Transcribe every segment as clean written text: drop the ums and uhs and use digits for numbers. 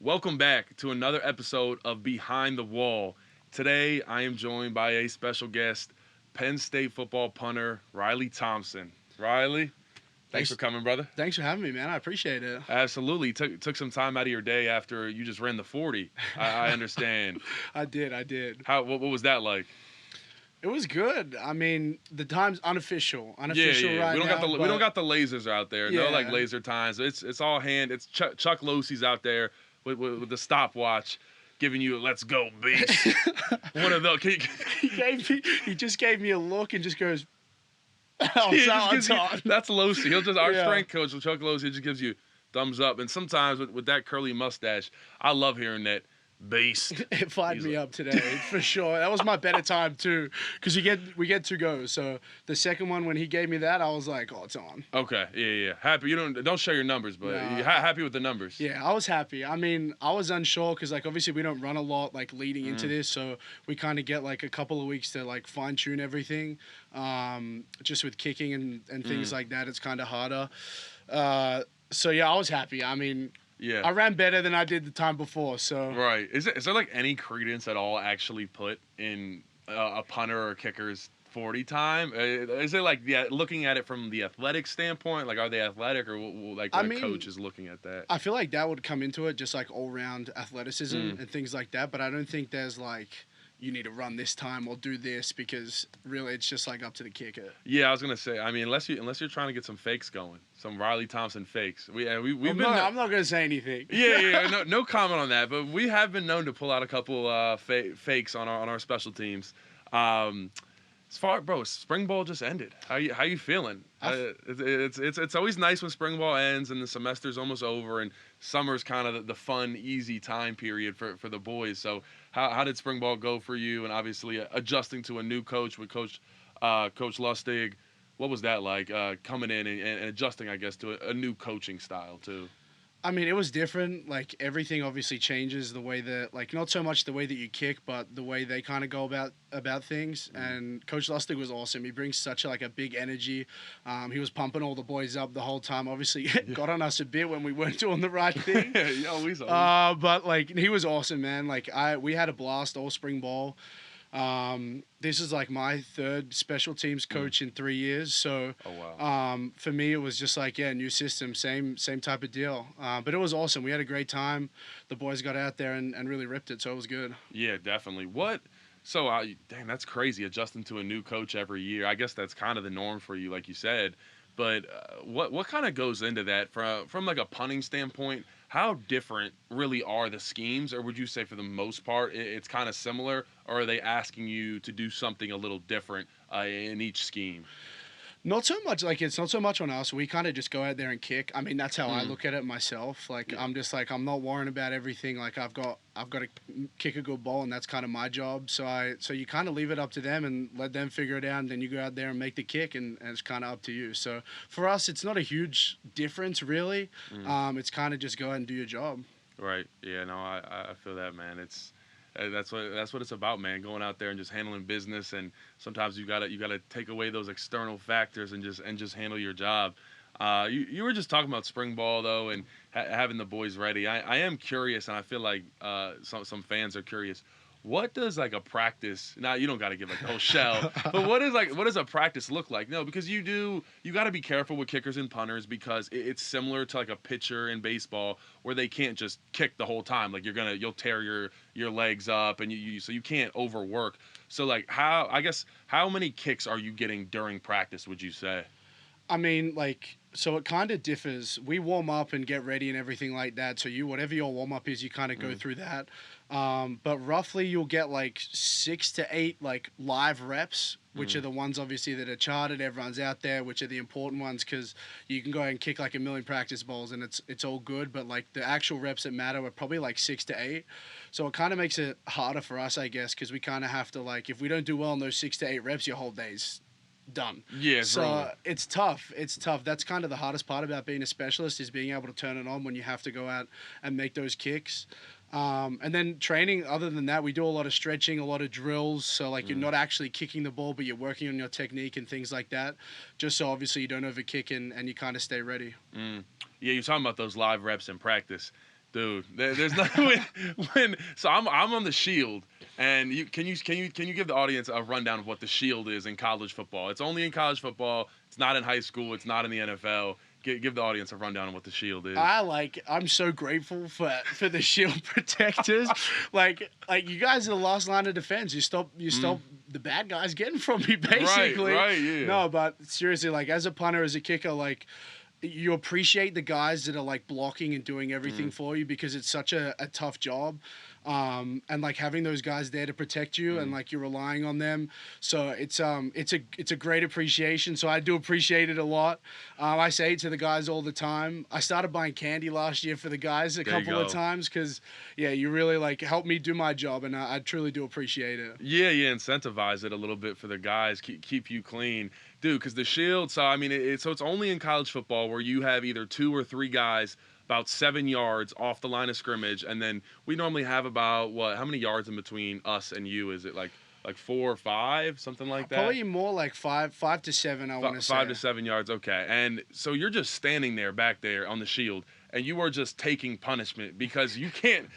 Welcome back to another episode of Behind the Wall. Today, I am joined by a special guest, Penn State football punter Riley Thompson. Riley, thanks Thanks, for coming, brother. thanks for having me, man. I appreciate it. Absolutely. Took some time out of your day after you just ran the 40. I understand. I did. What was that like? It was good. I mean, the time's unofficial Yeah. right We don't now. got the we don't got the lasers out there. No like Yeah. laser times. It's all hand. It's Chuck Losey's out there with the stopwatch, giving you a "Let's go, beast." One of those. He just gave me a look and just goes, He just "Oh, gives you- on." that's Losey. He'll just our Yeah. strength coach, Chuck Losey, just gives you thumbs up. And sometimes with that curly mustache, I love hearing that beast. It fired He's me like- up today for sure. That was my better time too, because we get to go. So the second one when he gave me that, I was like, "Oh, it's on." Okay, yeah. Happy. You don't share your numbers, but No, you happy with the numbers. Yeah, I was happy. I mean, I was unsure because like obviously we don't run a lot like leading into this, so we kind of get like a couple of weeks to like fine tune everything. Just with kicking and things like that, it's kind of harder. So yeah, I was happy. I mean, Yeah. I ran better than I did the time before. So Right. Is there like any credence at all actually put in a punter or kicker's 40 time? Is it like looking at it from the athletic standpoint? Like, are they athletic or like I what a mean, coach is looking at that? I feel like that would come into it, just like all round athleticism Mm. and things like that. But I don't think there's like you need to run this time or do this because really it's just like up to the kicker. Yeah, I was gonna say. I mean, unless you're trying to get some fakes going, some Riley Thompson fakes. We've been. I'm not gonna say anything. Yeah. No comment on that. But we have been known to pull out a couple fakes on our special teams. Spring ball just ended. How you feeling? It's always nice when spring ball ends and the semester's almost over and summer's kind of the fun, easy time period for the boys. So how did spring ball go for you? And obviously adjusting to a new coach with Coach Lustig. What was that like coming in and adjusting, I guess, to a new coaching style too? I mean, it was different. Like everything obviously changes the way that, like, not so much the way that you kick, but the way they kind of go about things. And Coach Lustig was awesome. He brings such a big energy. He was pumping all the boys up the whole time. Obviously, got on us a bit when we weren't doing the right thing. Yeah, always. But like he was awesome, man. Like we had a blast all spring ball. This is like my third special teams coach in 3 years. So, Oh wow. for me, it was just like, yeah, new system, same type of deal. But it was awesome. We had a great time. The boys got out there and really ripped it. So it was good. Yeah, definitely. So, dang, that's crazy. Adjusting to a new coach every year. I guess that's kind of the norm for you, like you said. But what kind of goes into that from like a punting standpoint? How different really are the schemes, or would you say for the most part it's kind of similar, or are they asking you to do something a little different in each scheme? Not so much like it's not so much on us. We kind of just go out there and kick. I mean, that's how I look at it myself. Like Yeah. I'm just like I'm not worrying about everything. Like I've got to kick a good ball, and that's kind of my job. So you kind of leave it up to them and let them figure it out. And then you go out there and make the kick, and it's kind of up to you. So for us, it's not a huge difference really. It's kind of just go out and do your job. Right. Yeah. No, I feel that, man. It's that's what it's about, man. Going out there and just handling business, and sometimes you gotta take away those external factors and just handle your job. You were just talking about spring ball though, and having the boys ready. I am curious, and I feel like some fans are curious. What does like a practice? Now you don't got to give like the whole shell, but what does a practice look like? No, because you got to be careful with kickers and punters because it's similar to like a pitcher in baseball where they can't just kick the whole time. Like you'll tear your legs up and so you can't overwork. So like how many kicks are you getting during practice? Would you say? I mean, like, so it kind of differs. We warm up and get ready and everything like that. So whatever your warm up is, you kind of go through that. But roughly you'll get like 6 to 8 like live reps, which are the ones obviously that are charted. Everyone's out there, which are the important ones because you can go and kick like a million practice balls and it's all good. But like the actual reps that matter are probably like 6 to 8. So it kind of makes it harder for us, I guess, because we kind of have to like, if we don't do well in those 6 to 8 reps, your whole day's done. Yeah, So it's tough. It's tough. That's kind of the hardest part about being a specialist is being able to turn it on when you have to go out and make those kicks. And then training, other than that, we do a lot of stretching, a lot of drills. So, like, you're not actually kicking the ball, but you're working on your technique and things like that. Just so, obviously, you don't overkick and you kind of stay ready. Yeah, you're talking about those live reps in practice. Dude, there's nothing when so I'm on the Shield, and can you give the audience a rundown of what the Shield is in college football? It's only in college football. It's not in high school. It's not in the NFL. Give the audience a rundown of what the Shield is. I'm so grateful for the Shield protectors. like you guys are the last line of defense. You stop the bad guys getting from me, basically. Right, yeah. No, but seriously, like as a punter, as a kicker, like you appreciate the guys that are like blocking and doing everything for you because it's such a tough job. And like having those guys there to protect you and like you're relying on them. So it's a great appreciation. So I do appreciate it a lot. I say it to the guys all the time. I started buying candy last year for the guys a couple of times because, yeah, you really like helped me do my job and I truly do appreciate it. Yeah, incentivize it a little bit for the guys, keep you clean. Dude, because the Shield, so I mean, it's only in college football where you have either 2 or 3 guys about 7 yards off the line of scrimmage, and then we normally have about how many yards in between us and you? Is it like 4 or 5, something like that? Probably more like 5 to 7. I want to say 5 to 7 yards. Okay, and so you're just standing there back there on the Shield, and you are just taking punishment because you can't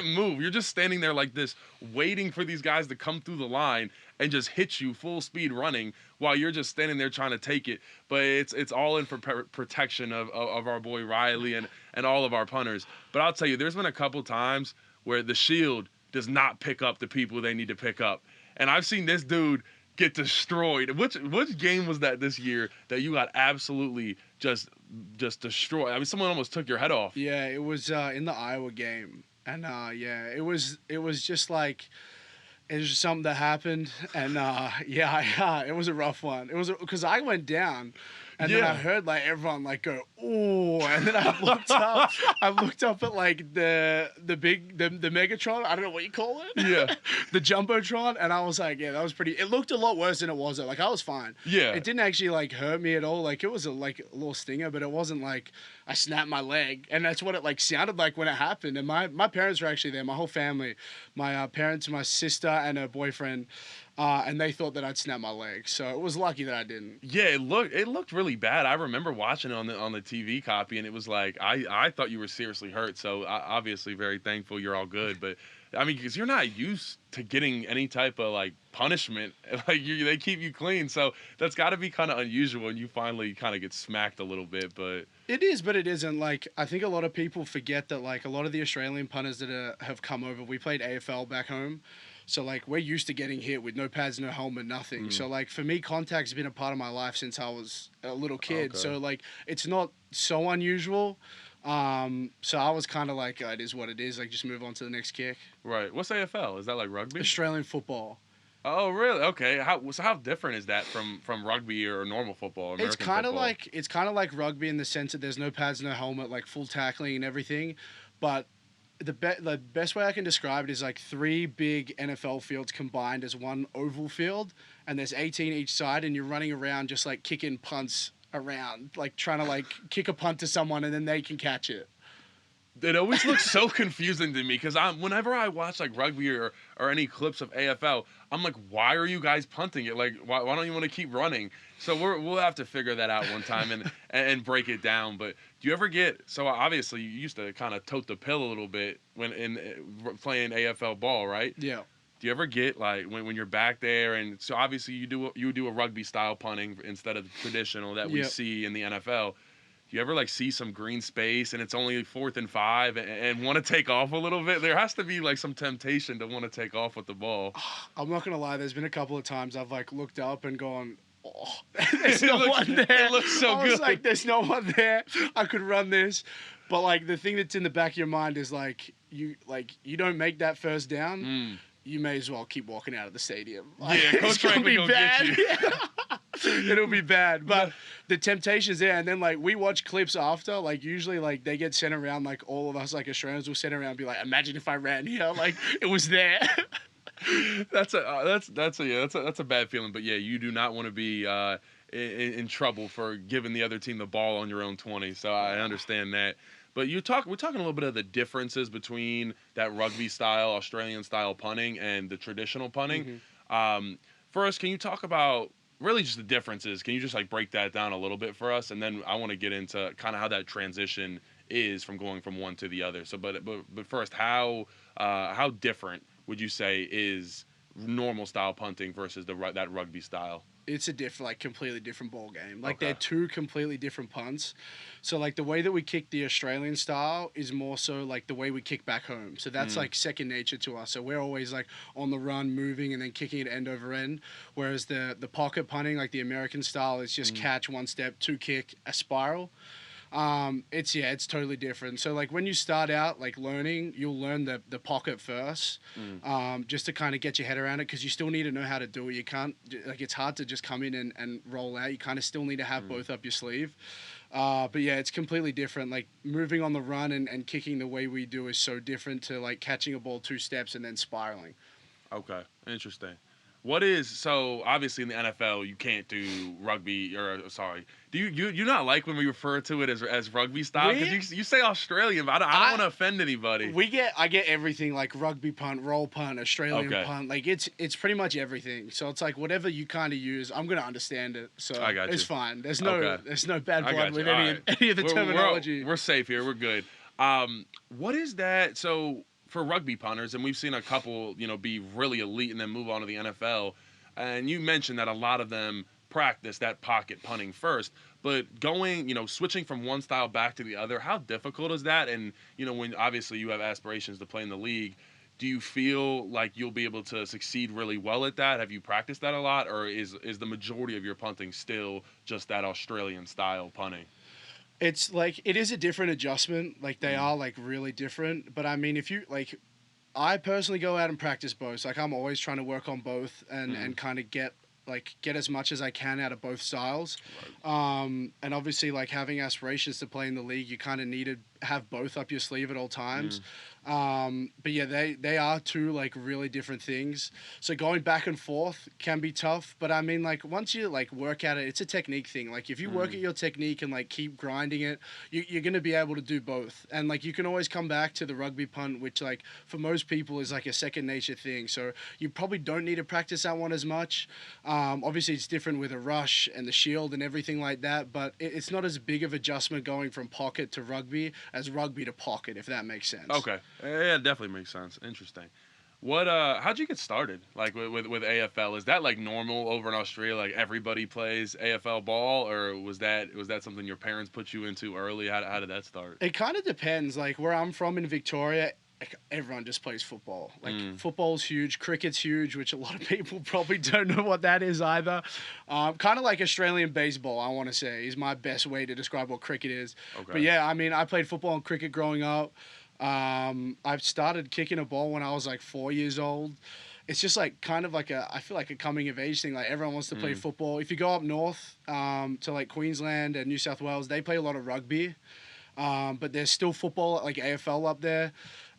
move. You're just standing there like this, waiting for these guys to come through the line and just hit you full speed running while you're just standing there trying to take it. But it's all in for protection of our boy Riley and all of our punters. But I'll tell you, there's been a couple times where the Shield does not pick up the people they need to pick up. And I've seen this dude get destroyed. Which game was that this year that you got absolutely just destroyed? I mean, someone almost took your head off. Yeah, it was in the Iowa game. And yeah, it was just like it was just something that happened, and it was a rough one. It was because I went down, and then I heard like everyone like go, "Ooh," and then I looked up. I looked up at like the Megatron. I don't know what you call it. Yeah, the Jumbotron, and I was like, yeah, that was pretty. It looked a lot worse than it was. Like I was fine. Yeah, it didn't actually like hurt me at all. Like it was a little stinger, but it wasn't like I snapped my leg, and that's what it like sounded like when it happened. And my parents were actually there. My whole family, my parents, my sister, and her boyfriend. And they thought that I'd snap my leg, so it was lucky that I didn't. Yeah, it looked really bad. I remember watching it on the TV copy, and it was like I thought you were seriously hurt. So obviously, very thankful you're all good. But I mean, because you're not used to getting any type of like punishment, like they keep you clean, so that's got to be kind of unusual. And you finally kind of get smacked a little bit, but it is, but it isn't. Like I think a lot of people forget that like a lot of the Australian punters that have come over. We played AFL back home. So, like, we're used to getting hit with no pads, no helmet, nothing. So, like, for me, contact's been a part of my life since I was a little kid. Okay. So, like, it's not so unusual. So I was kind of like, it is what it is. Like, just move on to the next kick. Right. What's AFL? Is that like rugby? Australian football. Oh, really? Okay. How different is that from rugby or normal football? It's kind of like rugby in the sense that there's no pads, no helmet, like full tackling and everything. But the best way I can describe it is like 3 big NFL fields combined as one oval field, and there's 18 each side, and you're running around just like kicking punts around, like trying to like kick a punt to someone and then they can catch it. It always looks so confusing to me because whenever I watch like rugby or any clips of AFL, I'm like, why are you guys punting it? Like, why don't you want to keep running? So we'll have to figure that out one time and break it down. But do you ever get so obviously you used to kind of tote the pill a little bit when playing AFL ball, right? Yeah. Do you ever get like when you're back there and so obviously you do a rugby style punting instead of the traditional that we see in the NFL? You ever like see some green space and it's only 4th and 5 and want to take off a little bit? There has to be like some temptation to want to take off with the ball. I'm not gonna lie. There's been a couple of times I've like looked up and gone, oh, there's no one there. It looks so good. I was like, there's no one there. I could run this, but like the thing that's in the back of your mind is like you don't make that first down. You may as well keep walking out of the stadium. Like, yeah, Coach Frank will go get you. It'll be bad, but the temptation's there. And then like we watch clips after, like usually like they get sent around, like all of us like Australians will send around and be like, imagine if I ran here, like it was there. That's a bad feeling. But yeah, you do not want to be in trouble for giving the other team the ball on your own 20. So I understand that. But we're talking a little bit of the differences between that rugby style, Australian style punting and the traditional punting. First, can you talk about really just the differences? Can you just like break that down a little bit for us? And then I want to get into kind of how that transition is from going from one to the other. So, but first, how different would you say is normal style punting versus that rugby style? It's a like completely different ball game. Like they're Okay. two completely different punts. So like the way that we kick the Australian style is more so like the way we kick back home. So that's like second nature to us. So we're always like on the run, moving, and then kicking it end over end. Whereas the pocket punting, like the American style, is just catch, one step, two kick, a spiral. It's totally different. So like when you start out like learning, you'll learn the pocket first, just to kind of get your head around it, because you still need to know how to do it. You can't, like, it's hard to just come in and roll out. You kind of still need to have both up your sleeve. But yeah, it's completely different. Like moving on the run and kicking the way we do is so different to like catching a ball two steps and then spiraling. Okay, interesting. What is so obviously in the NFL you can't do rugby or sorry. Do you not like when we refer to it as rugby style? Because you say Australian, but I don't want to offend anybody. I get everything, like rugby punt, roll punt, Australian Okay. punt. Like it's pretty much everything. So it's like whatever you kind of use, I'm gonna understand it. So I got it's you. fine. There's Okay. no bad I blood got with you. any All right. any of the terminology. We're safe here. We're good. What is that? So for rugby punters, and we've seen a couple, be really elite and then move on to the NFL. And you mentioned that a lot of them practice that pocket punting first, but switching from one style back to the other, how difficult is that? And, when obviously you have aspirations to play in the league, do you feel like you'll be able to succeed really well at that? Have you practiced that a lot, or is the majority of your punting still just that Australian style punting? It's like it is a different adjustment. Like they are like really different. But I mean, if you like, I personally go out and practice both. Like I'm always trying to work on both and kind of get as much as I can out of both styles. And obviously like having aspirations to play in the league, you kind of need to have both up your sleeve at all times. But yeah, they are two like really different things. So going back and forth can be tough. But I mean, like once you like work at it, it's a technique thing. Like if you work at your technique and like keep grinding it, you're gonna be able to do both. And like you can always come back to the rugby punt, which like for most people is like a second nature thing. So you probably don't need to practice that one as much. Obviously it's different with a rush and the shield and everything like that. But it's not as big of adjustment going from pocket to rugby as rugby to pocket, if that makes sense. Okay. Yeah, it definitely makes sense. Interesting. How'd you get started? Like with AFL? Is that like normal over in Australia? Like everybody plays AFL ball, or was that something your parents put you into early? How did that start? It kind of depends. Like where I'm from in Victoria, like, everyone just plays football. Like football's huge, cricket's huge, which a lot of people probably don't know what that is either. Kind of like Australian baseball, I want to say, is my best way to describe what cricket is. Okay. But yeah, I mean, I played football and cricket growing up. I've started kicking a ball when I was like 4 years old. It's just like kind of like I feel like a coming of age thing. Like everyone wants to play football. If you go up north to like Queensland and New South Wales, they play a lot of rugby. But there's still football, like AFL up there.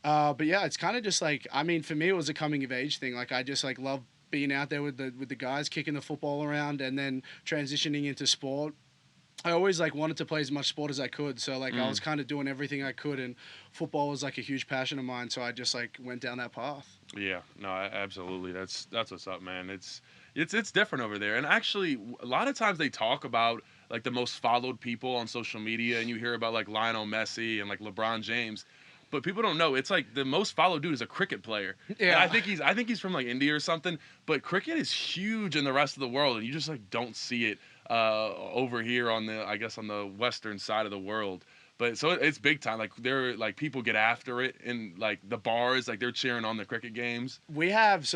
But yeah, it's kind of just like, I mean, for me, it was a coming of age thing. Like I just like love being out there with the guys kicking the football around and then transitioning into sport. I always like wanted to play as much sport as I could. So like I was kind of doing everything I could, and football was like a huge passion of mine. So I just like went down that path. Yeah, no, absolutely. That's what's up, man. It's different over there. And actually, a lot of times they talk about like the most followed people on social media, and you hear about like Lionel Messi and like LeBron James. But people don't know it's like the most followed dude is a cricket player. Yeah. And I think he's from like India or something. But cricket is huge in the rest of the world, and you just like don't see it over here on the western side of the world. But so it's big time. Like they're like people get after it in like the bars, like they're cheering on the cricket games. We have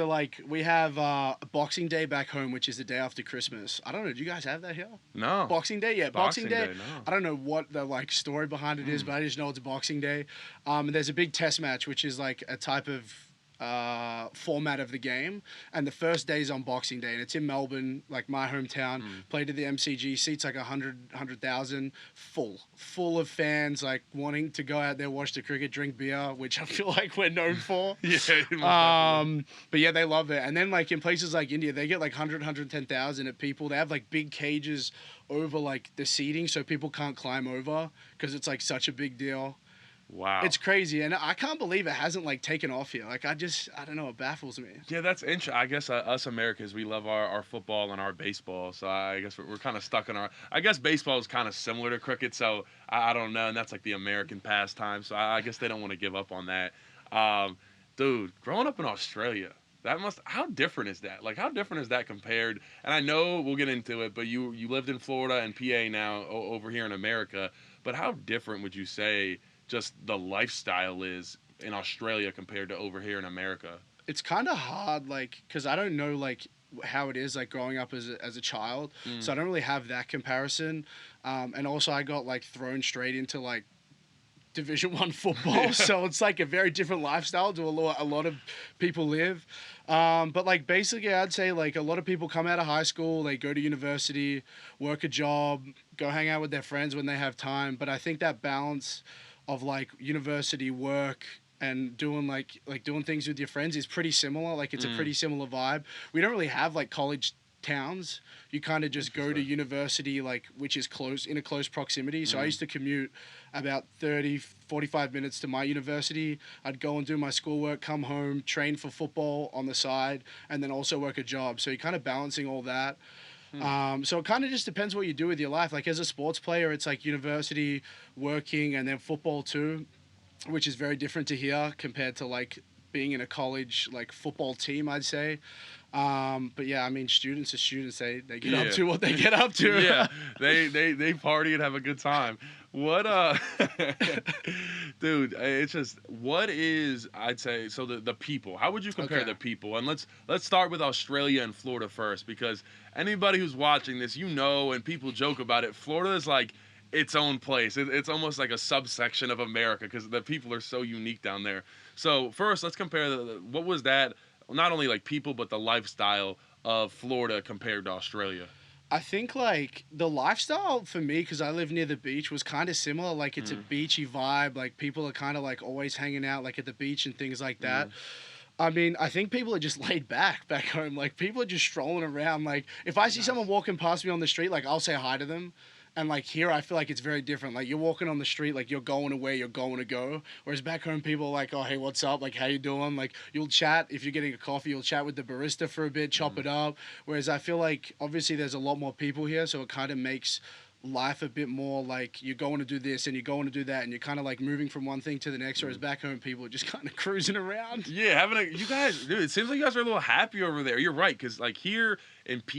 Boxing Day back home, which is the day after Christmas. I don't know. Do you guys have that here? No. Boxing Day, yeah. Boxing Day. No. I don't know what the like story behind it is, but I just know it's Boxing Day. And there's a big test match, which is like a type of format of the game, and the first day is on Boxing Day, and it's in Melbourne, like my hometown. Played at the MCG, seats like 100,000, full of fans like wanting to go out there, watch the cricket, drink beer, which I feel like we're known for. Yeah. But yeah, they love it. And then like in places like India, they get like 110,000 at people. They have like big cages over like the seating so people can't climb over because it's like such a big deal. Wow. It's crazy, and I can't believe it hasn't like taken off here. Like I don't know, it baffles me. Yeah, that's interesting. I guess us Americans, we love our football and our baseball. So I guess we're kind of stuck in our. I guess baseball is kind of similar to cricket. So I don't know. And that's like the American pastime. So I guess they don't want to give up on that. Um, Dude, growing up in Australia, how different is that? Like, how different is that compared? And I know we'll get into it, but you lived in Florida and PA now over here in America. But how different would you say just the lifestyle is in Australia compared to over here in America? It's kind of hard, like, because I don't know like how it is like growing up as a child, Mm. so I don't really have that comparison. And also, I got like thrown straight into like Division 1 football, so it's like a very different lifestyle to a lot of people live. But like basically, I'd say like a lot of people come out of high school, they go to university, work a job, go hang out with their friends when they have time. But I think that balance of like university work and doing like doing things with your friends is pretty similar. Like it's a Mm. pretty similar vibe. We don't really have like college towns. You kind of just go to Interesting. university, like which is close in a close proximity. So I Mm. used to commute about 30 45 minutes to my university. I'd go and do my schoolwork, come home, train for football on the side, and then also work a job. So you're kind of balancing all that. Hmm. So it kind of just depends what you do with your life. Like as a sports player, it's like university, working, and then football too, which is very different to here compared to like being in a college like football team, I'd say. But yeah, I mean, students are students. They get up Yeah. to what they get up to. Yeah, they party and have a good time. What dude, it's just what is I'd say so the people. How would you compare Okay. the people? And let's start with Australia and Florida first because anybody who's watching this, you know, and people joke about it. Florida is like its own place. It's almost like a subsection of America because the people are so unique down there. So first, let's compare what was that not only like people but the lifestyle of Florida compared to Australia. I think like the lifestyle for me, because I live near the beach, was kind of similar. Like it's a Mm. beachy vibe. Like people are kind of like always hanging out like at the beach and things like that. Mm. I mean, I think people are just laid back home. Like people are just strolling around. Like if I see Nice. someone walking past me on the street, like I'll say hi to them. And like here, I feel like it's very different. Like you're walking on the street, like you're going to where you're going to go. Whereas back home, people are like, oh hey, what's up? Like how you doing? Like you'll chat if you're getting a coffee. You'll chat with the barista for a bit, chop Mm. it up. Whereas I feel like obviously there's a lot more people here, so it kind of makes life a bit more like you're going to do this and you're going to do that and you're kind of like moving from one thing to the next. Whereas back home, people are just kind of cruising around. Yeah, you guys, dude. It seems like you guys are a little happy over there. You're right, because like here in PA,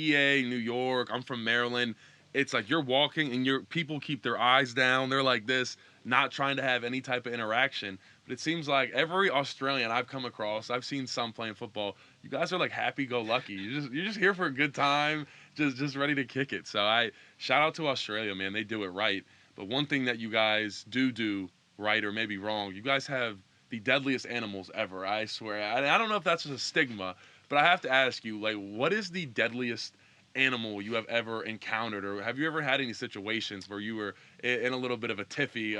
New York, I'm from Maryland. It's like you're walking and your people keep their eyes down. They're like this, not trying to have any type of interaction. But it seems like every Australian I've come across, I've seen some playing football. You guys are like happy-go-lucky. You're just here for a good time, just ready to kick it. So I shout out to Australia, man. They do it right. But one thing that you guys do right or maybe wrong, you guys have the deadliest animals ever. I swear. I don't know if that's just a stigma, but I have to ask you, like, what is the deadliest animal you have ever encountered, or have you ever had any situations where you were in a little bit of a tiffy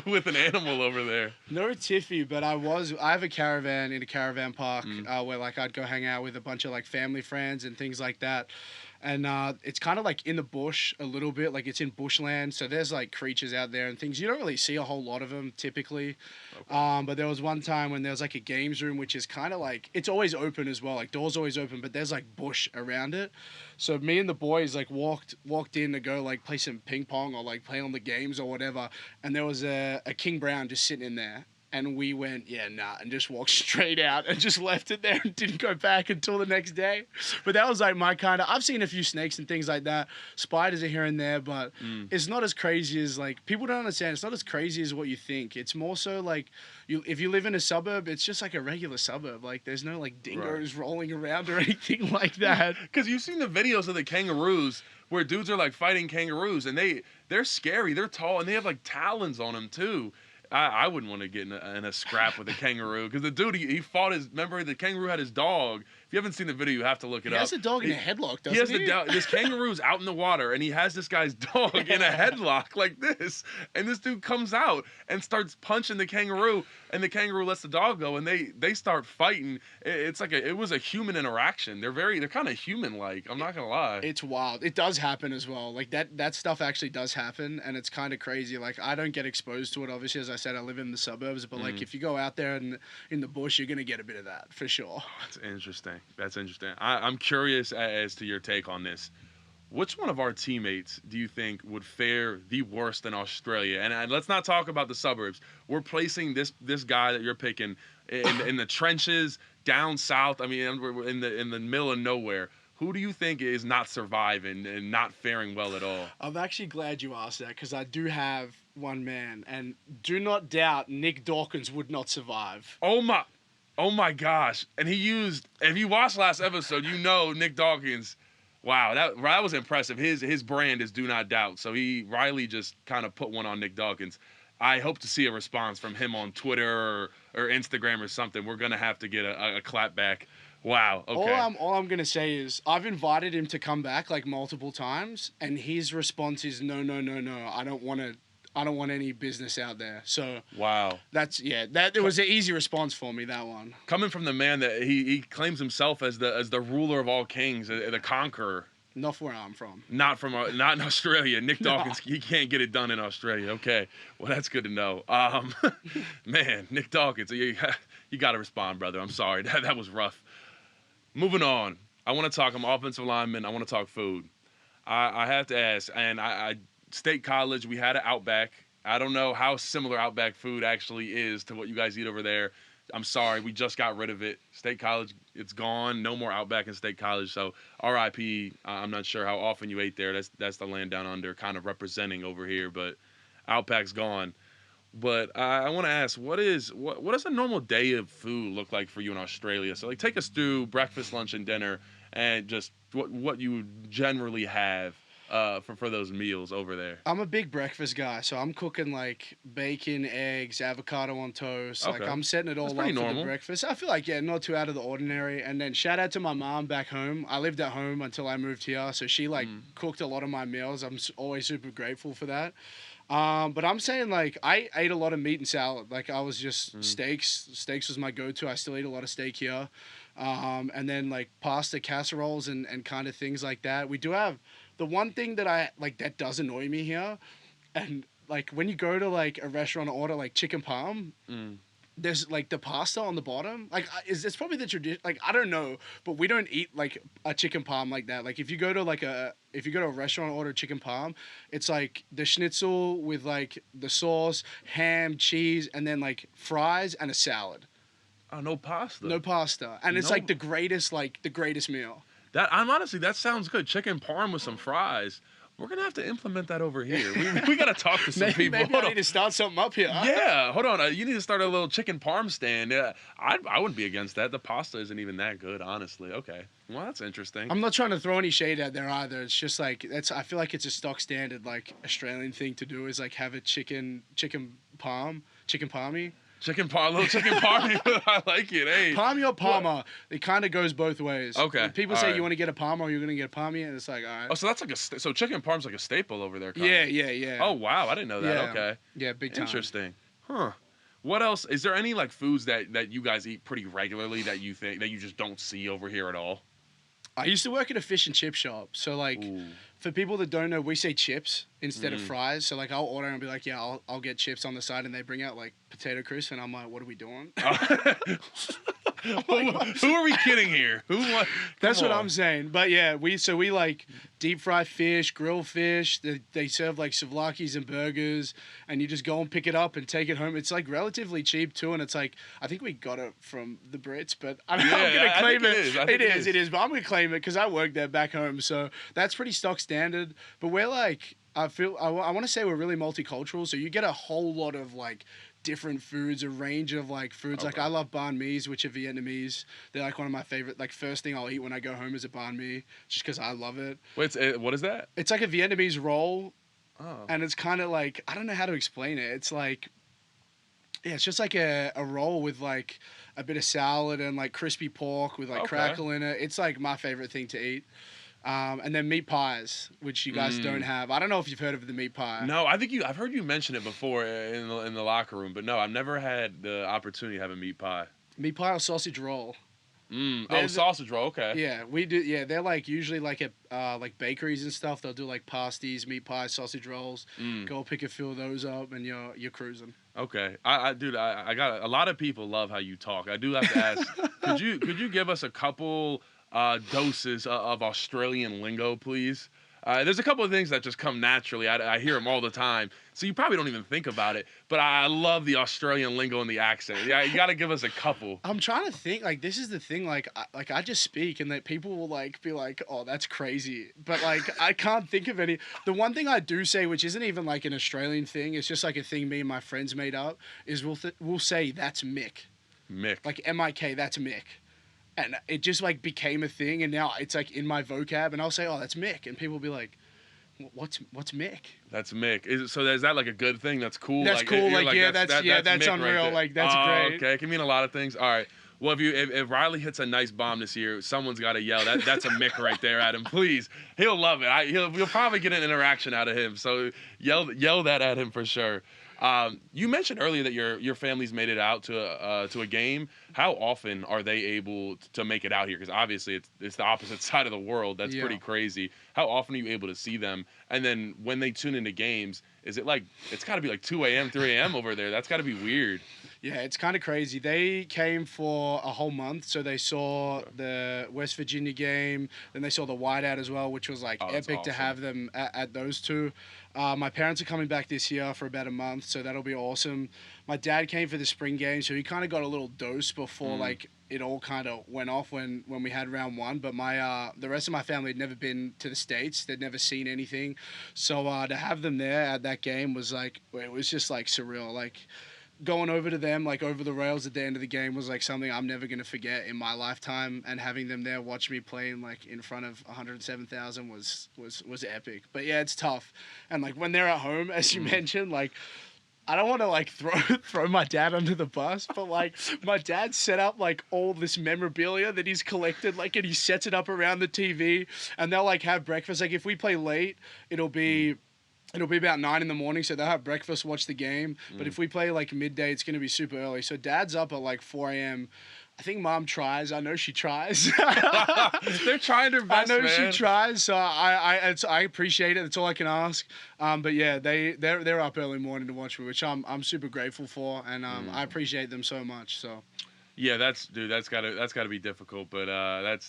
with an animal over there? No tiffy, but I have a caravan in a caravan park Mm. where like I'd go hang out with a bunch of like family friends and things like that. And it's kind of like in the bush a little bit, like it's in bushland. So there's like creatures out there and things. You don't really see a whole lot of them typically. Okay. But there was one time when there was like a games room, which is kind of like, it's always open as well. Like doors always open, but there's like bush around it. So me and the boys like walked in to go like play some ping pong or like play on the games or whatever. And there was a King Brown just sitting in there. And we went, yeah, nah, and just walked straight out and just left it there and didn't go back until the next day. But that was like my kind of, I've seen a few snakes and things like that. Spiders are here and there, but Mm. it's not as crazy as like, people don't understand. It's not as crazy as what you think. It's more so like, if you live in a suburb, it's just like a regular suburb. Like there's no like dingoes rolling around or anything like that. Because you've seen the videos of the kangaroos where dudes are like fighting kangaroos, and they're scary. They're tall and they have like talons on them too. I wouldn't want to get in a scrap with a kangaroo because the dude he fought his. Remember the kangaroo had his dog If you haven't seen the video, you have to look it He up. has the dog in a headlock, doesn't He has he? this kangaroo's out in the water, and he has this guy's dog in a headlock like this. And this dude comes out and starts punching the kangaroo, and the kangaroo lets the dog go, and they start fighting. It's like it was a human interaction. They're kind of human-like. I'm not gonna lie. It's wild. It does happen as well. Like that stuff actually does happen, and it's kind of crazy. Like I don't get exposed to it. Obviously, as I said, I live in the suburbs, but like if you go out there and in the bush, you're gonna get a bit of that for sure. That's interesting. I'm curious as to your take on this. Which one of our teammates do you think would fare the worst in Australia? And let's not talk about the suburbs. We're placing this guy that you're picking in the trenches down south. I mean, in the middle of nowhere. Who do you think is not surviving and not faring well at all? I'm actually glad you asked that because I do have one man, and do not doubt Nick Dawkins would not survive. Oh my gosh! And if you watched last episode, you know Nick Dawkins. Wow, that was impressive. His brand is Do Not Doubt. So Riley just kind of put one on Nick Dawkins. I hope to see a response from him on Twitter or Instagram or something. We're gonna have to get a clap back. Wow. Okay. All I'm gonna say is I've invited him to come back like multiple times, and his response is no. I don't want any business out there. So wow. It was an easy response for me, that one. Coming from the man that he claims himself as the ruler of all kings, the conqueror. Not where I'm from. Not in Australia. Nick Dawkins, he can't get it done in Australia. Okay, well that's good to know. Man, Nick Dawkins, you got to respond, brother. I'm sorry, that was rough. Moving on, I want to talk. I'm offensive lineman. I want to talk food. I have to ask, and I State College, we had an Outback. I don't know how similar Outback food actually is to what you guys eat over there. I'm sorry, we just got rid of it. State College, it's gone. No more Outback in State College. So RIP. I'm not sure how often you ate there. That's the land down under, kind of representing over here. But Outback's gone. But I want to ask, what does a normal day of food look like for you in Australia? So like, take us through breakfast, lunch, and dinner, and just what you generally have for those meals over there. I'm a big breakfast guy, so I'm cooking like bacon, eggs, avocado on toast. Okay. Like I'm setting it all up for normal. the breakfast. I feel like not too out of the ordinary. And then shout out to my mom back home. I lived at home until I moved here, so she cooked a lot of my meals. I'm always super grateful for that. But I'm saying like I ate a lot of meat and salad. Like I was just steaks. Steaks was my go-to. I still eat a lot of steak here. And then like pasta casseroles and kind of things like that. We do have the one thing that that does annoy me here, and like when you go to like a restaurant and order like chicken parm, there's like the pasta on the bottom. Like it's probably the tradition. Like I don't know, but we don't eat like a chicken parm like that. Like if you go to a restaurant and order chicken parm, it's like the schnitzel with like the sauce, ham, cheese, and then like fries and a salad. Oh, no pasta. No pasta, and it's like the greatest meal. That sounds good. Chicken parm with some fries. We're gonna have to implement that over here. We gotta talk to some people. Maybe I need to start something up here. Yeah, hold on. You need to start a little chicken parm stand. Yeah, I wouldn't be against that. The pasta isn't even that good, honestly. Okay, well that's interesting. I'm not trying to throw any shade out there either. It's just like I feel like it's a stock standard like Australian thing to do is like have a chicken parmy. Chicken parm, I like it. Hey, Palmy or Palmer, it kind of goes both ways. Okay. When people say you want to get a Palmer or you're gonna get a Palmy, and it's like, all right. Oh, so that's like so chicken parm's like a staple over there. Yeah. Oh wow, I didn't know that. Yeah. Okay. Yeah, big time. Interesting. Huh. What else? Is there any like foods that you guys eat pretty regularly that you think that you just don't see over here at all? I used to work at a fish and chip shop, so like. Ooh. For people that don't know, we say chips instead of fries. So like I'll order and be like, yeah, I'll get chips on the side, and they bring out like potato crisp, and I'm like, what are we doing? Who are we kidding here? That's what I'm saying. But yeah, we like deep fry fish, grill fish. They serve like souvlaki's and burgers, and you just go and pick it up and take it home. It's like relatively cheap too, and it's like I think we got it from the Brits, but I'm gonna claim it. It is. But I'm gonna claim it because I worked there back home, so that's pretty stock standard. But we're like, I want to say we're really multicultural, so you get a whole lot of like different foods, a range of like foods. Okay. Like I love banh mi's, which are Vietnamese. They're like one of my favorite. Like first thing I'll eat when I go home is a banh mi, just because I love it. Wait, what is that? It's like a Vietnamese roll, and it's kind of like I don't know how to explain it. It's like Yeah, it's just like a roll with like a bit of salad and like crispy pork with like Okay. crackle in it. It's like my favorite thing to eat. And then meat pies, which you guys don't Mm. have. I don't know if you've heard of the meat pie. No, I think I've heard you mention it before in the locker room, but no, I've never had the opportunity to have a meat pie. Meat pie or sausage roll. Oh, They're the, sausage roll. Okay. yeah, we do. Yeah, they're like usually like at like bakeries and stuff. They'll do like pasties, meat pies, sausage rolls. Mm. Go pick a few of those up, and you're cruising. Okay. Dude, I got a lot of people love how you talk. I do have to ask, could you give us a couple doses of Australian lingo, please? There's a couple of things that just come naturally. I hear them all the time, so you probably don't even think about it. But I love the Australian lingo and the accent. Yeah, you got to give us a couple. I'm trying to think. Like this is the thing. Like I just speak, and that people will like be like, "Oh, that's crazy," but like I can't think of any. The one thing I do say, which isn't even like an Australian thing, it's just like a thing me and my friends made up, is we'll say that's Mick, Mick. like Mik. That's Mick, and it just like became a thing, and now it's like in my vocab, and I'll say, "Oh, that's Mick," and people will be like, "What's Mick?" That's Mick. Is that like a good thing? That's cool. That's cool. You're Like yeah, that's that's Mick right unreal. there. Like that's Oh, great. okay. It can mean a lot of things. All right. Well, if Riley hits a nice bomb this year, someone's got to yell. That's a Mick right there at him. Please, he'll love it. You'll probably get an interaction out of him. So yell that at him for sure. You mentioned earlier that your family's made it out to a game. How often are they able to make it out here? Because obviously it's the opposite side of the world. That's Yeah. pretty crazy. How often are you able to see them? And then when they tune into games, is it like it's got to be like 2 a.m., 3 a.m. over there? That's got to be weird. Yeah, it's kind of crazy. They came for a whole month, so they saw the West Virginia game, then they saw the whiteout as well, which was like Oh, that's epic to awesome. have them at those two. My parents are coming back this year for about a month, so that'll be awesome. My dad came for the spring game, so he kind of got a little dose before like it all kind of went off when we had round one. But my the rest of my family had never been to the States; they'd never seen anything, so to have them there at that game was like it was just like surreal, like going over to them like over the rails at the end of the game was like something I'm never gonna forget in my lifetime, and having them there watch me playing like in front of 107,000 was epic. But yeah, it's tough, and like when they're at home, as you mentioned, like I don't want to like throw my dad under the bus, but like my dad set up like all this memorabilia that he's collected, like, and he sets it up around the TV, and they'll like have breakfast. Like if we play late, it'll be about 9 in the morning, so they'll have breakfast, watch the game. But if we play like midday, it's gonna be super early. So dad's up at like 4 a.m. I think mom tries. I know she tries. They're trying their I best, know man. she tries. So I appreciate it. That's all I can ask. But yeah, they're up early morning to watch me, which I'm super grateful for, and I appreciate them so much. So. Yeah, that's gotta be difficult, but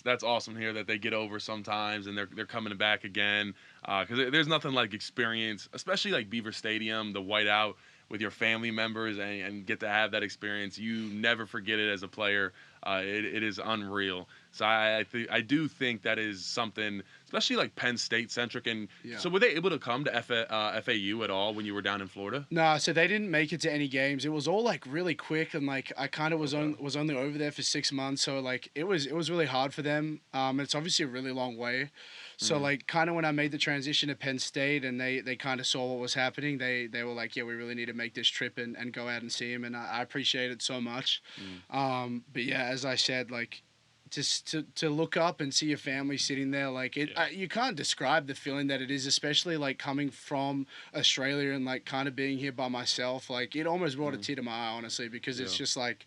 that's awesome here that they get over sometimes and they're coming back again. Because there's nothing like experience, especially like Beaver Stadium, the whiteout with your family members and get to have that experience. You never forget it as a player. It is unreal. So I do think that is something, especially like Penn State centric. And Yeah. so were they able to come to FAU at all when you were down in Florida? No, so they didn't make it to any games. It was all like really quick, and like I kind of was only over there for 6 months, so like it was really hard for them. It's obviously a really long way, so like kind of when I made the transition to Penn State, and they kind of saw what was happening, they were like, yeah, we really need to make this trip and go out and see him, and I appreciate it so much. But yeah, as I said, like just to look up and see your family sitting there, like it you can't describe the feeling that it is, especially like coming from Australia and like kind of being here by myself. Like it almost brought a tear to my eye, honestly, because it's just like,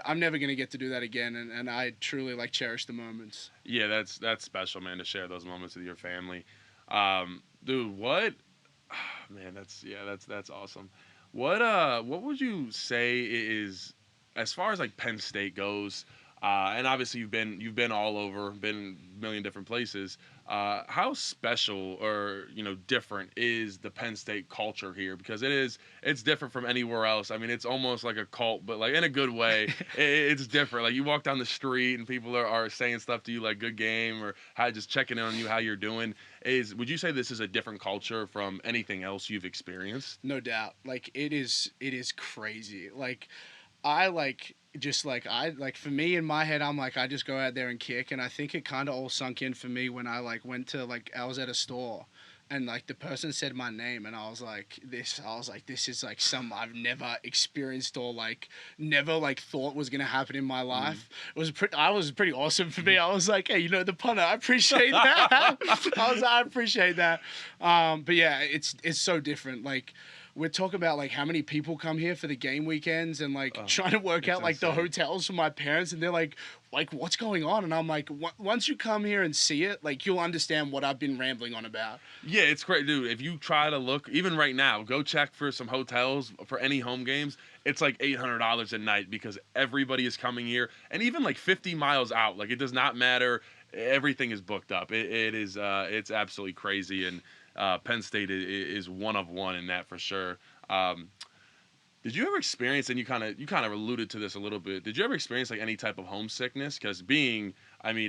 I'm never gonna get to do that again, and I truly like cherish the moments. Yeah, that's special, man, to share those moments with your family. Dude, what? Man, that's awesome. What would you say is, as far as like Penn State goes, and obviously you've been all over, been a million different places. How special or different is the Penn State culture here? Because it's different from anywhere else. I mean, it's almost like a cult, but like in a good way. It's different. Like you walk down the street and people are saying stuff to you like "good game" or just checking in on you, how you're doing. Would you say this is a different culture from anything else you've experienced? No doubt. Like it is crazy. Like I like just like I like for me in my head, I'm like I just go out there and kick, and I think it kind of all sunk in for me when I like went to like I was at a store, and like the person said my name, and I was like, this is like something I've never experienced or like never like thought was gonna happen in my life. I was pretty awesome for me. I was like, hey, the punter, I appreciate that. I appreciate that. But yeah, it's so different. Like, we're talking about like how many people come here for the game weekends, and like trying to work out like the hotels for my parents, and they're like what's going on? And I'm like, once you come here and see it, like you'll understand what I've been rambling on about. Yeah, it's great, dude. If you try to look, even right now, go check for some hotels for any home games. It's like $800 a night because everybody is coming here, and even like 50 miles out. Like, it does not matter. Everything is booked up. It is. It's absolutely crazy, and Penn State is one of one in that for sure. Did you ever experience, and you kind of alluded to this a little bit, did you ever experience like any type of homesickness? Because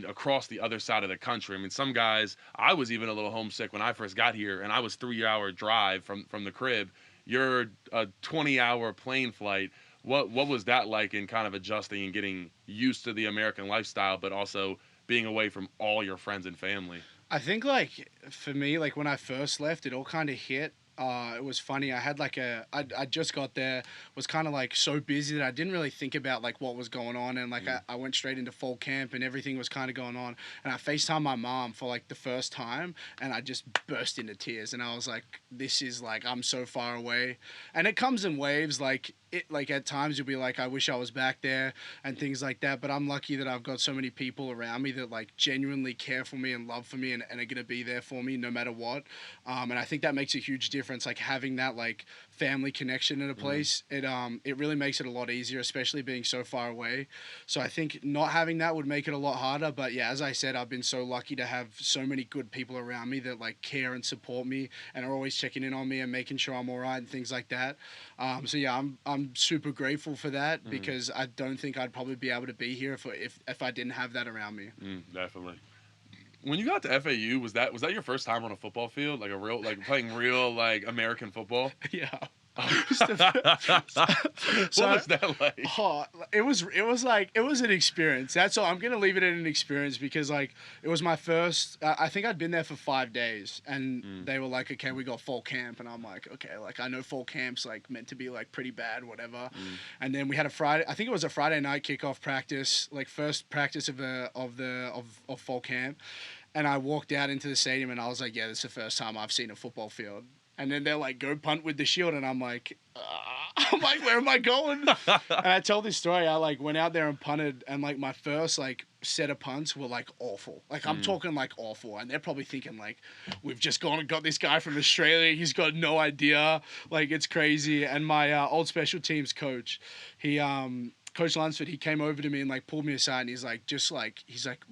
across the other side of the country, some guys, I was even a little homesick when I first got here, and I was 3-hour drive from the crib. You're a 20-hour plane flight. What was that like in kind of adjusting and getting used to the American lifestyle, but also being away from all your friends and family? I think like for me, like when I first left, it all kind of hit. It was funny. I just got there, was kind of like so busy that I didn't really think about like what was going on. And like I went straight into fall camp and everything was kind of going on. And I FaceTimed my mom for like the first time, and I just burst into tears. And I was like, this is like, I'm so far away. And it comes in waves. Like at times you'll be like, I wish I was back there and things like that. But I'm lucky that I've got so many people around me that like genuinely care for me and love for me and are going to be there for me no matter what. And I think that makes a huge difference. Like having that like family connection in a place, it really makes it a lot easier, especially being so far away. So I think not having that would make it a lot harder. But yeah, as I said, I've been so lucky to have so many good people around me that like care and support me and are always checking in on me and making sure I'm all right and things like that. So yeah, I'm super grateful for that because I don't think I'd probably be able to be here if I didn't have that around me. Definitely. When you got to FAU, was that your first time on a football field, like a real, like playing real like American football? Yeah. What was that like? Oh, it was an experience. That's all. I'm gonna leave it at an experience because like it was my first. I think I'd been there for 5 days, and they were like, "Okay, we got fall camp," and I'm like, "Okay, like I know fall camp's like meant to be like pretty bad, whatever." And then we had a Friday. I think it was a Friday night kickoff practice, like first practice of fall camp, and I walked out into the stadium and I was like, "Yeah, this is the first time I've seen a football field." And then they're like, go punt with the shield. And I'm like, where am I going? And I told this story. I like went out there and punted. And like my first like set of punts were like awful. Like I'm talking like awful. And they're probably thinking like, we've just gone and got this guy from Australia. He's got no idea. Like it's crazy. And my old special teams coach, Coach Lunsford, he came over to me and like pulled me aside and he's like,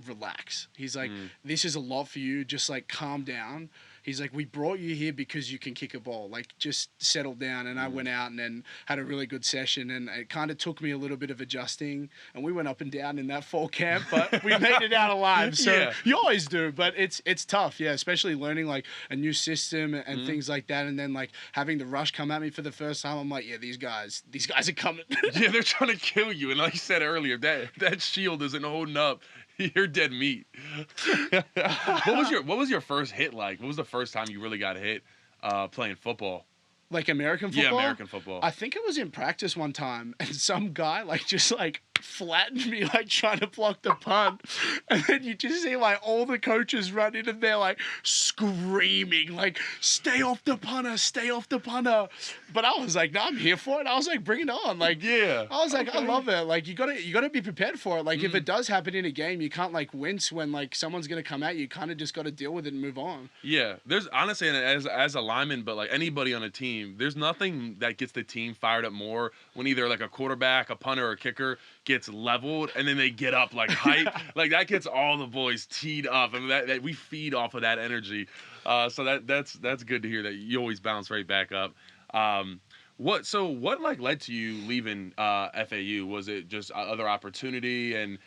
relax. He's like, this is a lot for you. Just like calm down. He's like, we brought you here because you can kick a ball. Like, just settle down. And I went out and then had a really good session. And it kind of took me a little bit of adjusting. And we went up and down in that fall camp, but we made it out alive. So you always do. But it's tough, yeah, especially learning, like, a new system and things like that. And then, like, having the rush come at me for the first time, I'm like, yeah, these guys are coming. Yeah, they're trying to kill you. And like you said earlier, that shield isn't holding up. You're dead meat. What was your first hit like? What was the first time you really got hit playing football? Like American football? Yeah, American football. I think it was in practice one time, and some guy like just like flattened me like trying to block the punt, and then you just see like all the coaches run in and they're like screaming like, stay off the punter. But I was like, no, I'm here for it. I was like, bring it on. Like, yeah. I was like, okay. I love it. Like, you gotta be prepared for it. Like, if it does happen in a game, you can't like wince when like someone's gonna come at you. You kind of just gotta deal with it and move on. Yeah, there's honestly, and as a lineman, but like anybody on a team, there's nothing that gets the team fired up more when either like a quarterback, a punter, or a kicker gets leveled and then they get up like hype. Like that gets all the boys teed up, and that we feed off of that energy. So that's good to hear that you always bounce right back up. What like led to you leaving FAU? Was it just other opportunity and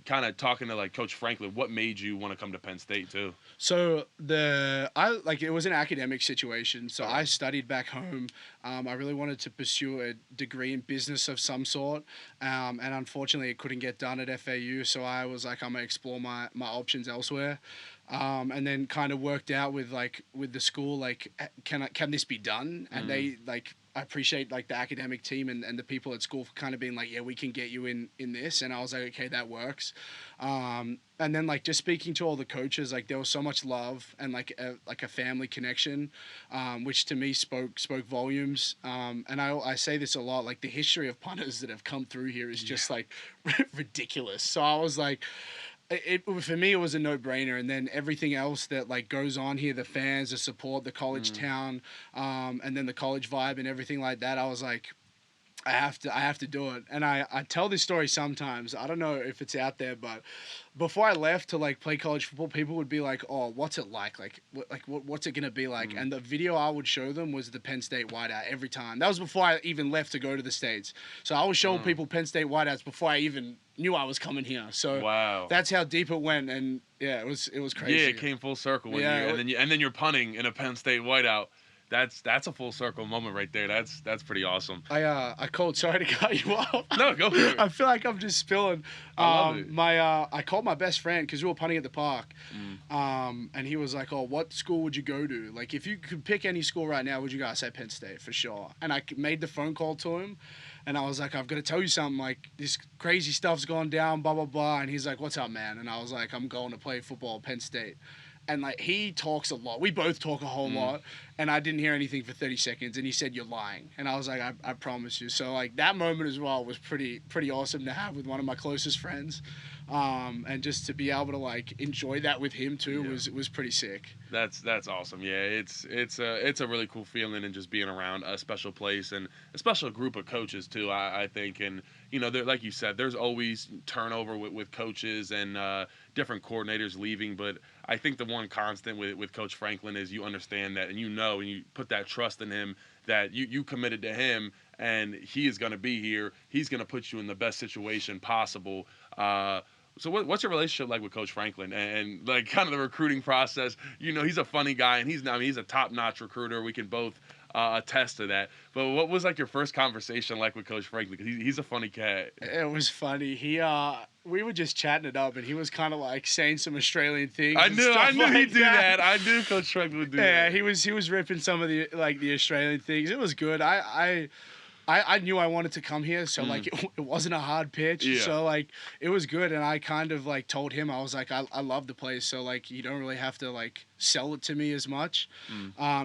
kind of talking to like Coach Franklin? What made you want to come to Penn State too? So it was an academic situation. So I studied back home. I really wanted to pursue a degree in business of some sort, and unfortunately it couldn't get done at FAU. So I was like, I'm gonna explore my options elsewhere. and then kind of worked out with the school, like, can this be done? And they like, I appreciate like the academic team and the people at school for kind of being like, yeah, we can get you in this. And I was like, okay, that works. And then like just speaking to all the coaches, like there was so much love and like a family connection, which to me spoke volumes. And I say this a lot, like the history of punters that have come through here is just like ridiculous. So I was like, for me it was a no-brainer, and then everything else that like goes on here, the fans, the support, the college town, and then the college vibe and everything like that, I was like, I have to do it. And I tell this story sometimes. I don't know if it's out there, but before I left to like play college football, people would be like, "Oh, what's it like? What's it gonna be like?" And the video I would show them was the Penn State whiteout every time. That was before I even left to go to the States. So I was showing people Penn State whiteouts before I even knew I was coming here. So wow, that's how deep it went. And yeah, it was crazy. Yeah, it came full circle when and then you're punting in a Penn State whiteout. That's a full circle moment right there. That's pretty awesome. I called. Sorry to cut you off. No, go for it. I feel like I'm just spilling. I love it. I called my best friend because we were punting at the park, and he was like, "Oh, what school would you go to? Like, if you could pick any school right now, would you go?" I said Penn State for sure. And I made the phone call to him, and I was like, "I've got to tell you something. Like, this crazy stuff's gone down, blah blah blah." And he's like, "What's up, man?" And I was like, "I'm going to play football at Penn State." And like he talks a lot. We both talk a whole lot. And I didn't hear anything for 30 seconds. And he said, "You're lying." And I was like, I promise you. So like that moment as well was pretty awesome to have with one of my closest friends. And just to be able to like enjoy that with him too was pretty sick. That's awesome. Yeah, it's a really cool feeling, and just being around a special place and a special group of coaches too. I think, and you know, like you said, there's always turnover with coaches and different coordinators leaving, but I think the one constant with Coach Franklin is you understand that, and you know, and you put that trust in him that you committed to him, and he is going to be here. He's going to put you in the best situation possible. So what's your relationship like with Coach Franklin and like kind of the recruiting process? You know, he's a funny guy, and he's a top-notch recruiter. We can both attest to that. But what was like your first conversation like with Coach Franklin? Because he's a funny cat. It was funny. We were just chatting it up, and he was kind of like saying some Australian things. I knew he'd do that. I knew Coach Franklin would do that. Yeah, he was ripping some of the Australian things. It was good. I knew I wanted to come here, so like it wasn't a hard pitch. Yeah. So like it was good, and I kind of like told him, I was like, I love the place, so like you don't really have to like sell it to me as much.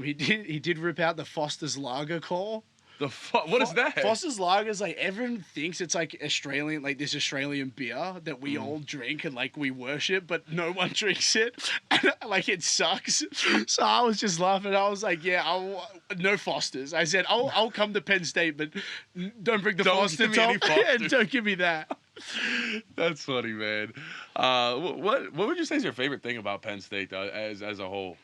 He did rip out the Foster's Lager call. What is that? Foster's Lager is like, everyone thinks it's like Australian, like this Australian beer that we all drink and like we worship, but no one drinks it. And like it sucks. So I was just laughing. I was like, yeah, no Fosters. I said, I'll come to Penn State, but don't bring the Foster top. Don't give me that. That's funny, man. What would you say is your favorite thing about Penn State as a whole?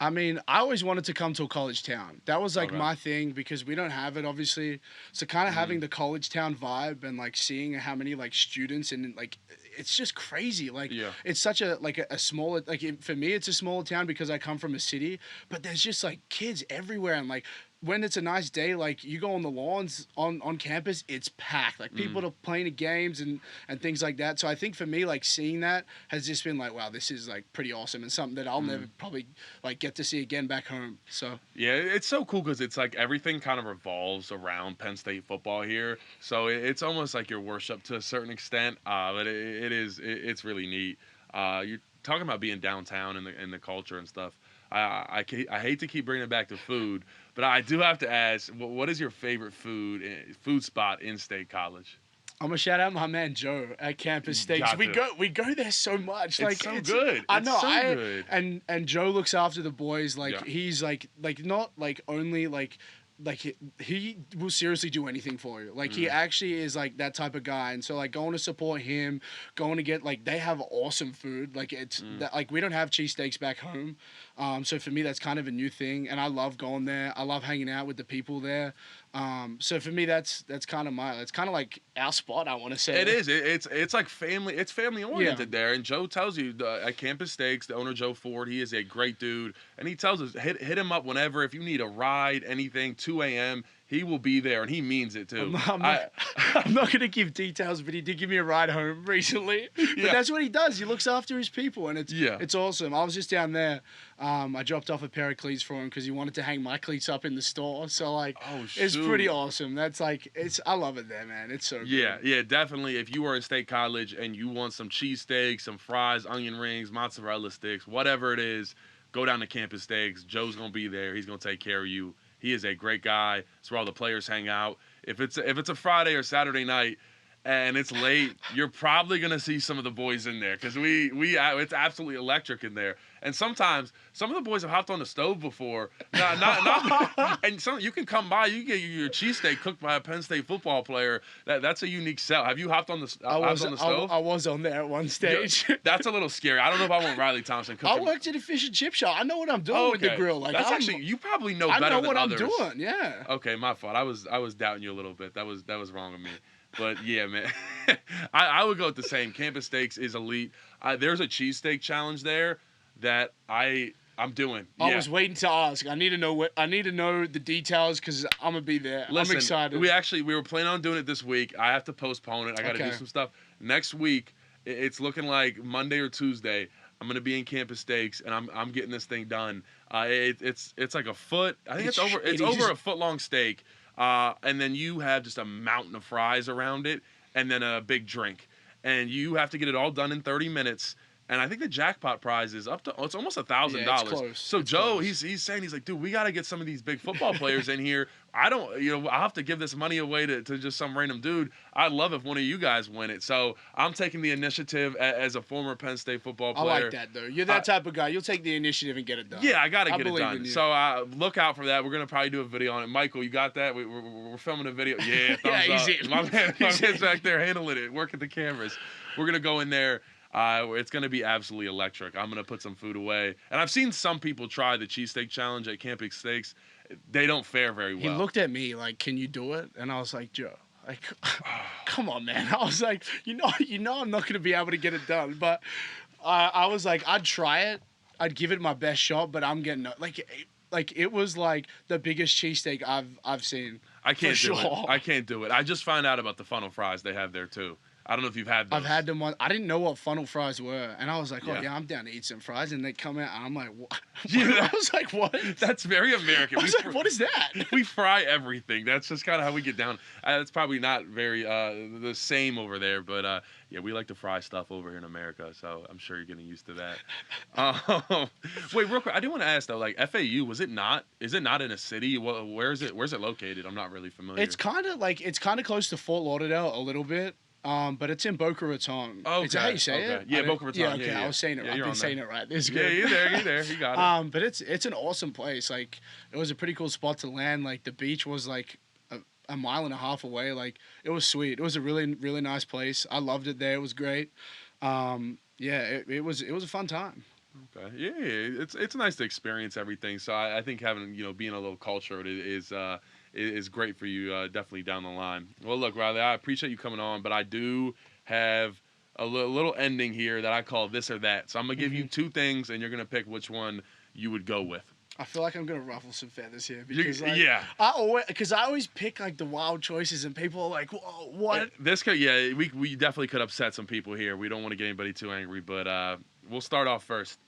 I mean, I always wanted to come to a college town. That was like my thing, because we don't have it, obviously. So kind of having the college town vibe and like seeing how many like students, and like it's just crazy. Like it's such a smaller, like for me it's a smaller town because I come from a city, but there's just like kids everywhere, and like when it's a nice day, like you go on the lawns on campus, it's packed. Like people are playing the games and things like that. So I think for me, like seeing that has just been like, wow, this is like pretty awesome, and something that I'll never probably like get to see again back home. So yeah, it's so cool because it's like everything kind of revolves around Penn State football here. So it's almost like your worship to a certain extent. But it's really neat. You're talking about being downtown and the culture and stuff. I hate to keep bringing it back to food, but I do have to ask, what is your favorite food spot in State College? I'm gonna shout out my man Joe at Campus Steaks. We go there so much. It's so good. I know. Good. And Joe looks after the boys. Like he's like not like only like he will seriously do anything for you. Like he actually is like that type of guy. And so like going to support him, going to get like, they have awesome food. Like it's that, like we don't have cheesesteaks back home. So for me, that's kind of a new thing. And I love going there. I love hanging out with the people there. So for me, that's kind of it's kind of like our spot, I want to say. It is. It's like family. It's family oriented there. And Joe tells you at Campus Steaks, the owner Joe Ford, he is a great dude, and he tells us hit him up whenever if you need a ride, anything. 2 a.m. he will be there, and he means it too. I'm not going to give details, but he did give me a ride home recently. But that's what he does. He looks after his people, and it's awesome. I was just down there. I dropped off a pair of cleats for him because he wanted to hang my cleats up in the store. So like, it's pretty awesome. That's like, I love it there, man. It's so good. Yeah, definitely. If you are in State College and you want some cheesesteaks, some fries, onion rings, mozzarella sticks, whatever it is, go down to Campus Steaks. Joe's gonna be there. He's gonna take care of you. He is a great guy. It's where all the players hang out. If it's a Friday or Saturday night and it's late, you're probably gonna see some of the boys in there because it's absolutely electric in there. And sometimes some of the boys have hopped on the stove before. Not and some you can come by. You get your cheesesteak cooked by a Penn State football player. That's a unique sell. Have you hopped on the stove? I was on there at one stage. Yeah, that's a little scary. I don't know if I want Riley Thompson cooking. I worked at a fish and chip shop. I know what I'm doing with the grill. Like that's actually you probably know better than others. I know what I'm doing. Yeah. Okay, my fault. I was doubting you a little bit. That was wrong of me. But yeah, man, I would go with the same. Campus Steaks is elite. There's a cheesesteak challenge there that I'm doing. Yeah. I was waiting to ask. I need to know the details because I'm gonna be there. Listen, I'm excited. We were planning on doing it this week. I have to postpone it. I got to do some stuff next week. It's looking like Monday or Tuesday. I'm gonna be in Campus Steaks and I'm getting this thing done. It's like a foot. I think it's over a foot long steak. And then you have just a mountain of fries around it, and then a big drink, and you have to get it all done in 30 minutes. And I think the jackpot prize is up to it's almost $1,000. Yeah, it's close. So it's Joe, close. he's saying dude, we got to get some of these big football players in here. I'll have to give this money away to just some random dude. I'd love if one of you guys win it. So I'm taking the initiative as a former Penn State football player. I like that though. You're that type of guy. You'll take the initiative and get it done. Yeah, I got to get it done. So look out for that. We're gonna probably do a video on it. Michael, you got that? We're filming a video. Yeah, thumbs up. My man's back there handling it, working the cameras. We're gonna go in there. It's going to be absolutely electric. I'm going to put some food away. And I've seen some people try the cheesesteak challenge at Campus Steaks. They don't fare very well. He looked at me like, can you do it? And I was like, Joe, like, come on, man. I was like, you know, I'm not going to be able to get it done. But I was like, I'd try it. I'd give it my best shot, but I'm getting like it was like the biggest cheesesteak I've seen. I can't do it. I can't do it. I just found out about the funnel fries they have there too. I don't know if you've had those. I've had them once. I didn't know what funnel fries were. And I was like, I'm down to eat some fries. And they come out, and I'm like, what? I was like, what? That's very American. I was like, what is that? We fry everything. That's just kind of how we get down. It's probably not very the same over there. But, we like to fry stuff over here in America. So I'm sure you're getting used to that. Wait, real quick. I do want to ask, though, like, FAU, is it not in a city? Where's it located? I'm not really familiar. It's kind of close to Fort Lauderdale a little bit. But it's in Boca Raton. Okay. Is that how you say it? Yeah, Boca Raton. Yeah, okay. Yeah. I was saying it right. I've been saying it right. This is good. Yeah, you're there. You got it. But it's an awesome place. Like, it was a pretty cool spot to land. Like, the beach was like a mile and a half away. Like, it was sweet. It was a really, really nice place. I loved it there. It was great. It was a fun time. Okay. Yeah, it's nice to experience everything. So I think having being a little cultured is great for you, definitely down the line. Well, look, Riley, I appreciate you coming on, but I do have a little ending here that I call this or that. So I'm going to give you two things, and you're going to pick which one you would go with. I feel like I'm going to ruffle some feathers here. Because, I always pick, like, the wild choices, and people are like, whoa, what? We definitely could upset some people here. We don't want to get anybody too angry, but we'll start off first.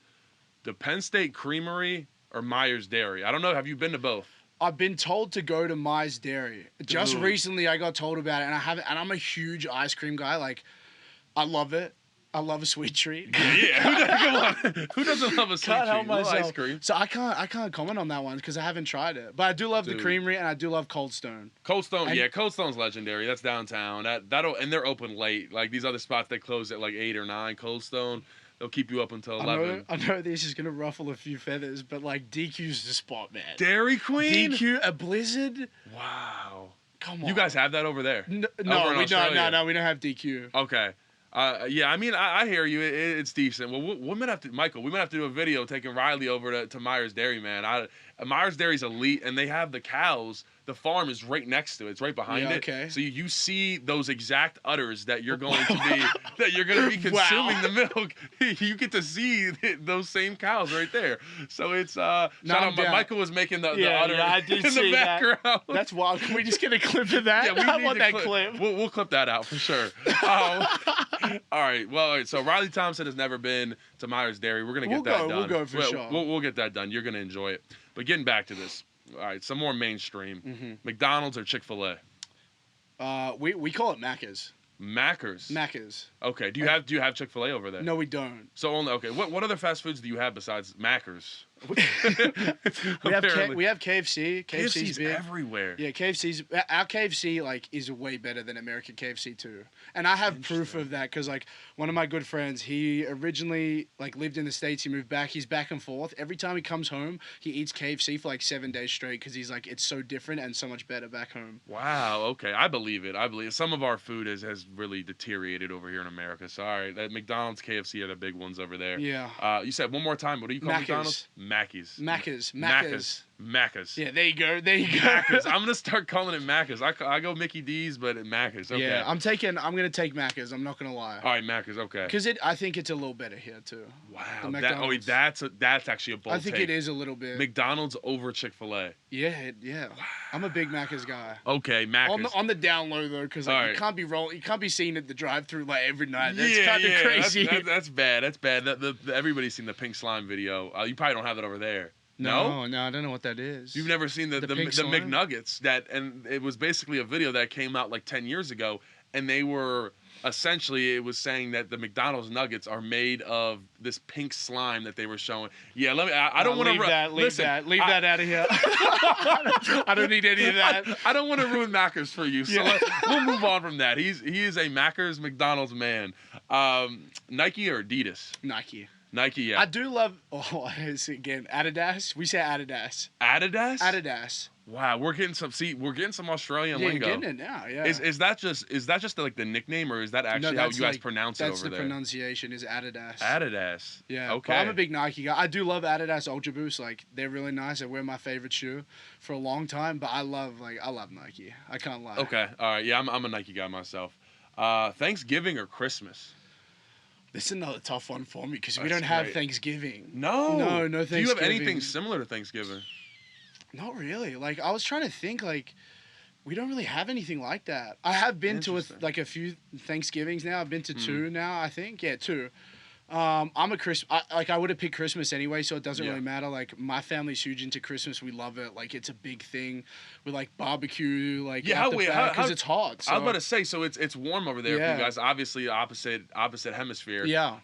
The Penn State Creamery or Myers Dairy? I don't know. Have you been to both? I've been told to go to Myers Dairy. Just recently, I got told about it, and I'm a huge ice cream guy. Like, I love it. I love a sweet treat. Yeah. Who doesn't love a sweet treat? Help myself. Ice cream. So I can't comment on that one because I haven't tried it. But I do love the Creamery, and I do love Cold Stone. Cold Stone, Cold Stone's legendary. That's downtown. And they're open late. Like these other spots, they close at like 8 or 9. Cold Stone, they'll keep you up until 11. I know this is gonna ruffle a few feathers, but like DQ's the spot, man. Dairy Queen, DQ, a Blizzard. Wow. Come on. You guys have that over there? No, we don't have DQ. Okay. I mean, I hear you. It's decent. Well, we might have to, Michael. We might have to do a video taking Riley over to Myers Dairy, man. Myers Dairy's elite, and they have the cows the farm is right next to it. It's right behind Yeah, it. okay. So you see those exact udders that you're going to be consuming Wow. the milk. You get to see those same cows right there. So it's shout I'm out. down. Michael was making the Yeah, udder yeah, I did in the see that. background. That's wild. Can we just get a clip of that? Yeah, we I need want to that clip. We'll clip that out for sure. All right. Well, all right, so Riley Thompson has never been to Myers Dairy. We're gonna get We'll that go, done. we'll go for sure. We'll get that done. You're gonna enjoy it. But getting back to this. All right, some more mainstream. Mm-hmm. McDonald's or Chick-fil-A? We call it Macca's. Macca's. Macca's. Okay. Do you have Chick-fil-A over there? No, we don't. So only okay. What other fast foods do you have besides Macca's? We have Apparently. we have KFC. KFC's KFC's big. everywhere. Yeah, KFC's our KFC like is way better than American KFC too, and I have proof of that because like one of my good friends, he originally like lived in the States, he moved back, he's back and forth. Every time he comes home, he eats KFC for like 7 days straight because he's like it's so different and so much better back home. Wow. Okay. I believe it. I believe some of our food has really deteriorated over here in America. So all right, that McDonald's, KFC are the big ones over there. Yeah. You said one more time. What do you call Macca's. McDonald's? Macca's. Macca's. Yeah, there you go. There you go. Macca's. I'm gonna start calling it Macca's. I go Mickey D's, but Macca's. Okay. Yeah, I'm gonna take Macca's. I'm not gonna lie. All right, Macca's. Okay. Because I think it's a little better here too. Wow. The That, that's actually a bold I think take. it is a little bit. McDonald's over Chick-fil-A. Yeah. I'm a big Macca's guy. Okay, Macca's. On the down low though, because like, All you right. can't be you can't be seen at the drive-through like every night. That's yeah, kind of crazy. That's bad. That's bad. Everybody's seen the pink slime video. You probably don't have that over there. No, no, I don't know what that is. you've never seen the pink slime? McNuggets and it was basically a video that came out like 10 years ago, and they were essentially it was saying that the McDonald's nuggets are made of this pink slime that they were showing. Yeah, I don't want to leave that out of here. I don't need any of that. I don't want to ruin Macca's for you, so we'll move on from that. He is a Macca's McDonald's man. Nike or Adidas? Nike. Nike, yeah. I do love. Oh, again, Adidas. We say Adidas. Adidas? Adidas. Wow, we're getting some Australian Yeah, you're lingo. getting it now. Yeah. Is that just like the nickname, or is that actually how you guys pronounce it over That's the there? pronunciation is Adidas. Adidas. Yeah. Okay. But I'm a big Nike guy. I do love Adidas Ultra Boost. Like they're really nice. They were my favorite shoe for a long time. But I love Nike. I can't lie. Okay. All right. Yeah, I'm a Nike guy myself. Thanksgiving or Christmas? This is another tough one for me because we That's don't have great. Thanksgiving. No. No Do you have anything Thanksgiving. similar to Thanksgiving? Not really. Like I was trying to think. Like we don't really have anything like that. I have been to Interesting. a few Thanksgivings now. I've been to two now. I think. Yeah, two. I'm a I would have picked Christmas anyway, so it doesn't Yeah. really matter. Like my family's huge into Christmas. We love it. Like it's a big thing. We like barbecue. Like Yeah, because it's hot. So. I was about to say, so it's warm over there for Yeah. you guys. Obviously, opposite hemisphere. Yeah.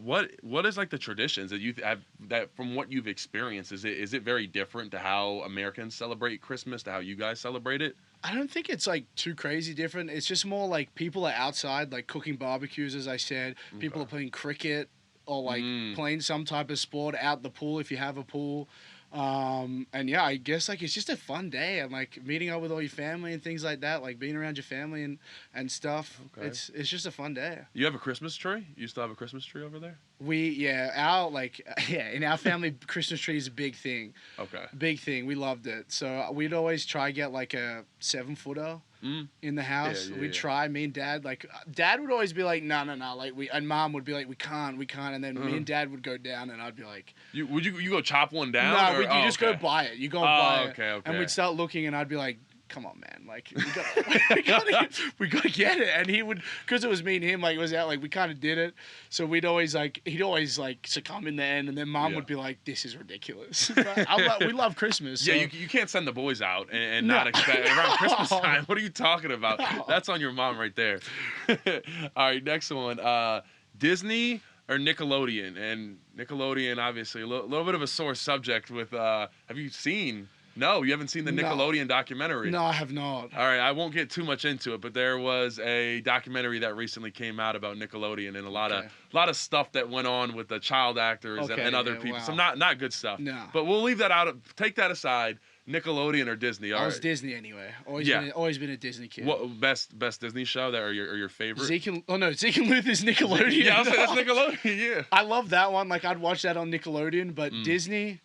What is like the traditions that you have that from what you've experienced? Is it very different to how Americans celebrate Christmas to how you guys celebrate it? I don't think it's like too crazy different. It's just more like people are outside, like cooking barbecues, as I said. People are playing cricket or like playing some type of sport out the pool if you have a pool. And yeah, I guess like it's just a fun day and like meeting up with all your family and things like that, like being around your family and stuff. Okay. It's just a fun day. You have a Christmas tree? You still have a Christmas tree over there? In our family, Christmas tree is a big thing. Okay. Big thing. We loved it. So we'd always try get like a 7-footer in the house. Yeah, We'd try. Me and Dad, like Dad would always be like, no. Like and Mom would be like, we can't. And then me and Dad would go down, and I'd be like, You go chop one down? no, or- you just go okay. buy it. You go and buy it. Okay. And we'd start looking, and I'd be like, come on, man. Like, we gotta get it. And he would, because it was me and him, like, it was out, like, we kind of did it. So he'd always, like, succumb in the end. And then Mom would be like, this is ridiculous. But we love Christmas. Yeah, So. you can't send the boys out and No. not expect around Christmas time. What are you talking about? That's on your mom right there. All right, next one. Disney or Nickelodeon? And Nickelodeon, obviously, a little bit of a sore subject with, have you seen? No, you haven't seen the No. Nickelodeon documentary. No, I have not. All right, I won't get too much into it, but there was a documentary that recently came out about Nickelodeon and a lot of stuff that went on with the child actors and other people. wow. Some not good stuff. No. But we'll leave that out. Take that aside. Nickelodeon or Disney? I was right. Disney anyway. Always been a Disney kid. What best Disney show that or your favorite? Zeke and Luther's Nickelodeon. Yeah, I'll say that's Nickelodeon. Yeah. I love that one. Like I'd watch that on Nickelodeon, but Disney.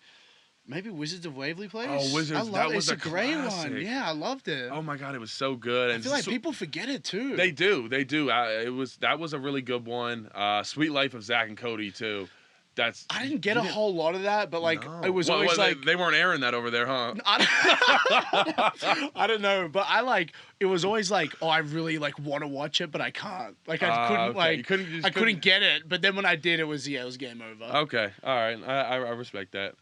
maybe Wizards of Waverly Place. Oh, Wizards, I love that it. was It's a a great classic. one. Yeah, I loved it. Oh my God, it was so good. I And feel like so- people forget it too. They do. That was a really good one. Sweet Life of Zach and Cody too. I didn't get you a whole lot of that, but like No. it was Well, always like they weren't airing that over there, huh? I don't know, but it was always like, oh, I really like want to watch it, but I can't. Like I couldn't Okay. like You couldn't- you just I couldn't get it. But then when I did, it was game over. Okay, all right, I respect that.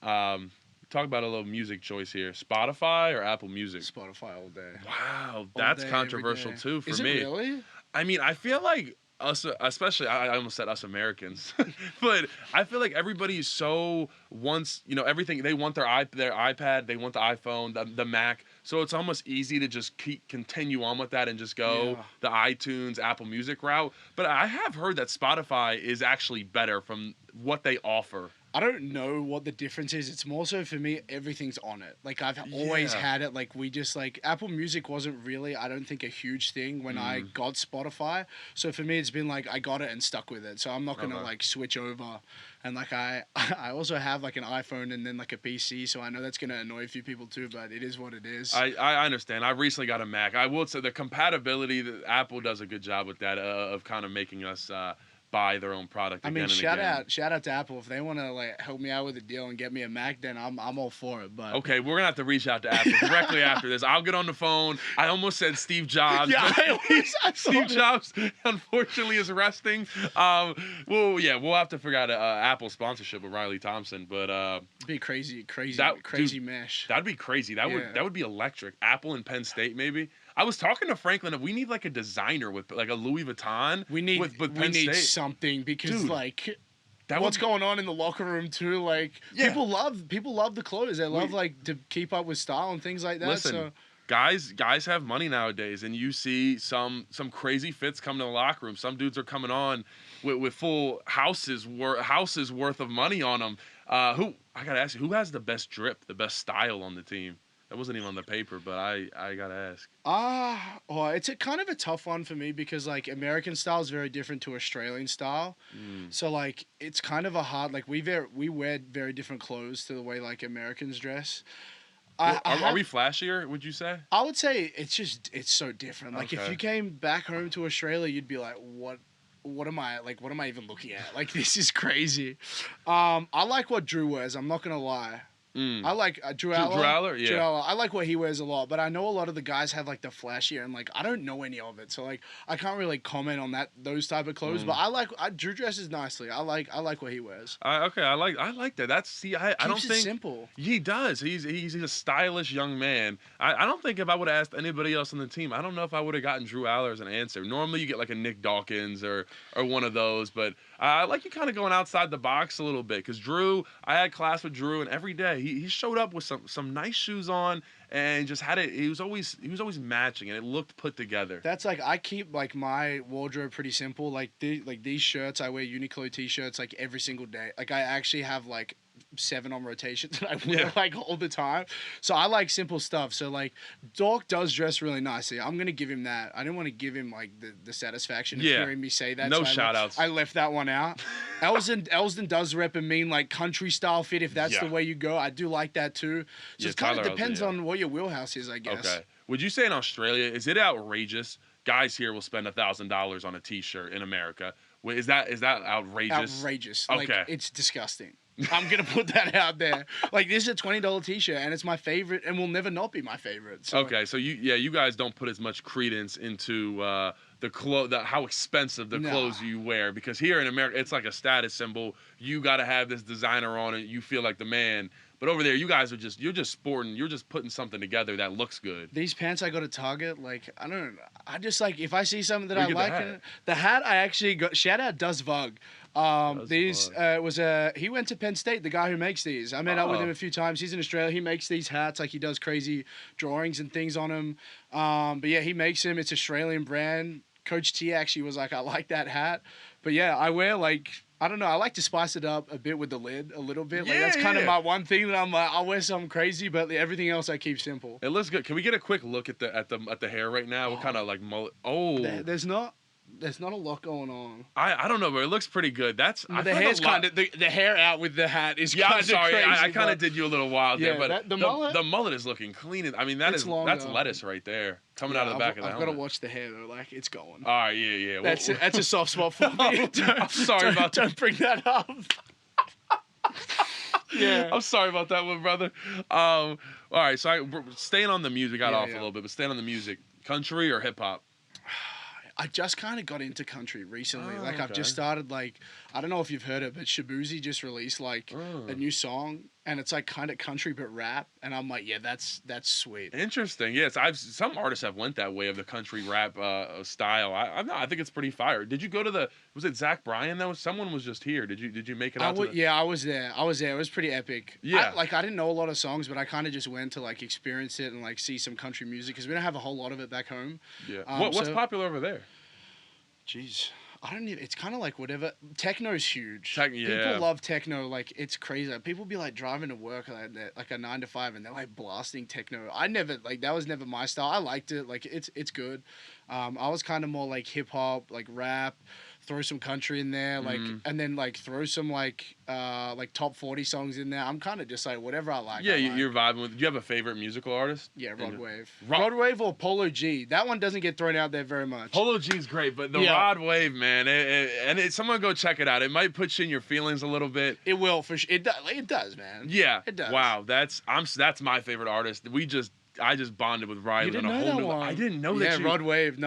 Talk about a little music choice here: Spotify or Apple Music. Spotify all day. Wow, All that's day, every controversial day. too for Is me. it really? I mean, I feel like us, especially I almost said us Americans, but I feel like everybody is so wants everything. They want their iPad, they want the iPhone, the Mac. So it's almost easy to just continue on with that and just go Yeah. the iTunes, Apple Music route. But I have heard that Spotify is actually better from what they offer. I don't know what the difference is. It's more so for me, everything's on it. Like I've always Yeah. had it. Like we just like Apple Music wasn't really, I don't think, a huge thing when I got Spotify. So for me, it's been like I got it and stuck with it. So I'm not gonna Okay. like switch over. And like I also have like an iPhone and then like a PC. So I know that's gonna annoy a few people too, but it is what it is. I understand. I recently got a Mac. I will say the compatibility that Apple does a good job with that of kind of making us buy their own product. I Again mean, and shout again. out to Apple if they want to like help me out with a deal and get me a Mac. Then I'm all for it. But Okay, we're gonna have to reach out to Apple directly after this. I'll get on the phone. I almost said Steve Jobs. yeah, I Steve Jobs unfortunately is resting. Well, yeah, we'll have to figure out a Apple sponsorship with Riley Thompson, but be crazy Dude, mesh. that'd be crazy. Yeah. That would be electric. Apple and Penn State maybe. I was talking to Franklin. We need like a designer with like a Louis Vuitton. We need with we Penn need State. something because Dude, like That what's would- going on in the locker room too. Like Yeah. people love the clothes. They love like to keep up with style and things like that. Listen, so guys have money nowadays, and you see some crazy fits come to the locker room. Some dudes are coming on with full houses worth of money on them. Who I gotta ask you, who has the best drip, the best style on the team? That wasn't even on the paper, but I gotta ask. it's a kind of a tough one for me because like American style is very different to Australian style. So like it's kind of a hard like we wear very different clothes to the way like Americans dress. Are we flashier? Would you say? I would say it's so different. Like if Okay. you came back home to Australia, you'd be like, what am I even looking at? Like this is crazy. I like what Drew wears. I'm not gonna lie. I like Drew Aller. Drew Aller? Yeah. Drew Aller. I like what he wears a lot, but I know a lot of the guys have like the flashier, and like I don't know any of it, so like I can't really comment on those type of clothes. But Drew dresses nicely. I like what he wears. Okay, I like that. I don't Keeps it think simple. he does. He's a stylish young man. I don't think if I would have asked anybody else on the team, I don't know if I would have gotten Drew Aller as an answer. Normally you get like a Nick Dawkins or one of those, but I like you kind of going outside the box a little bit because Drew. I had class with Drew, and every day he showed up with some nice shoes on and just had it. He was always matching, and it looked put together. That's like I keep like my wardrobe pretty simple. Like these shirts, I wear Uniqlo t-shirts like every single day. Like I actually have like 7 on rotation that I wear like all the time. So I like simple stuff. So like Dork does dress really nicely. I'm gonna give him that. I didn't want to give him like the satisfaction of hearing me say that. No so shout outs. I left that one out. Elsden does rep a mean like country style fit if that's the way you go. I do like that too. So Yeah, it kind of Tyler depends Elsden, on what your wheelhouse is, I guess. Okay. Would you say in Australia is it outrageous? Guys here will spend $1,000 on a T-shirt in America. Is that outrageous? Outrageous. Okay. Like it's disgusting. I'm gonna put that out there. Like this is a $20 t-shirt and it's my favorite and will never not be my favorite. So Okay, so you guys don't put as much credence into how expensive the No. clothes you wear because here in America it's like a status symbol. You got to have this designer on it. You feel like the man. But over there, you guys are you're just sporting. You're just putting something together that looks good. These pants I got at Target, like I don't know. I just like if I see something that Where'd I you get like, the hat? the hat I actually got. Shout out Does Vug. He went to Penn State. The guy who makes these, I met up with Oh. him a few times. He's in Australia. He makes these hats. Like he does crazy drawings and things on them. But yeah, he makes them. It's Australian brand. Coach T actually was like, I like that hat. But yeah, I wear like. I don't know. I like to spice it up a bit with the lid, a little bit. Like that's kind of my one thing that I'm like. I'll wear something crazy, but everything else I keep simple. It looks good. Can we get a quick look at the hair right now? What kind of like mullet? Oh, There's not. there's not a lot going on. I don't know, but it looks pretty good. That's I The feel like hair's a lot- kind of the hair out with the hat is Yeah, kind I'm of sorry. crazy. I kind but- of did you a little wild there, Yeah, but the mullet? the mullet is looking clean. I mean, that's It's longer. lettuce right there coming out of the back of the I've got helmet. to watch the hair though. Like it's going. All right, yeah. That's a soft spot for me. I'm sorry about that. Don't bring that up. Yeah. I'm sorry about that one, brother. All right, so we're staying on the music. Got Yeah, off a yeah. little bit, but staying on the music. Country or hip hop? I just kind of got into country recently. Oh, Like I've just okay. started like I don't know if you've heard it, but Shabuzi just released like Oh. a new song, and it's like kind of country but rap, and I'm like, yeah, that's sweet. Interesting. Yes, some artists have went that way of the country rap style. I think it's pretty fire. Did you go to was it Zach Bryan? Someone was just here. Did you make it out? Yeah, I was there. It was pretty epic. Yeah. I didn't know a lot of songs, but I kind of just went to like experience it and like see some country music because we don't have a whole lot of it back home. Yeah. What's so- popular over there? Jeez. I don't even. It's kind of like whatever. Techno's huge. Yeah. People love techno. Like it's crazy. People be like driving to work like a 9 to 5, and they're like blasting techno. I never like that was never my style. I liked it. Like it's good. I was kind of more like hip hop, like rap. Throw some country in there, like, and then like throw some like top 40 songs in there. I'm kind of just like whatever I like. Yeah, I like. you're vibing with. Do you have a favorite musical artist? Yeah, Rod Wave. Rod- Rod Wave or Polo G. That one doesn't get thrown out there very much. Polo G's great, but the Yeah. Rod Wave, man, someone go check it out. It might put you in your feelings a little bit. It will for sure. It does, man. Yeah, It does. Wow, that's my favorite artist. I just bonded with Riley You didn't on a know whole that new. one. I didn't know Yeah, that. Rod Wave.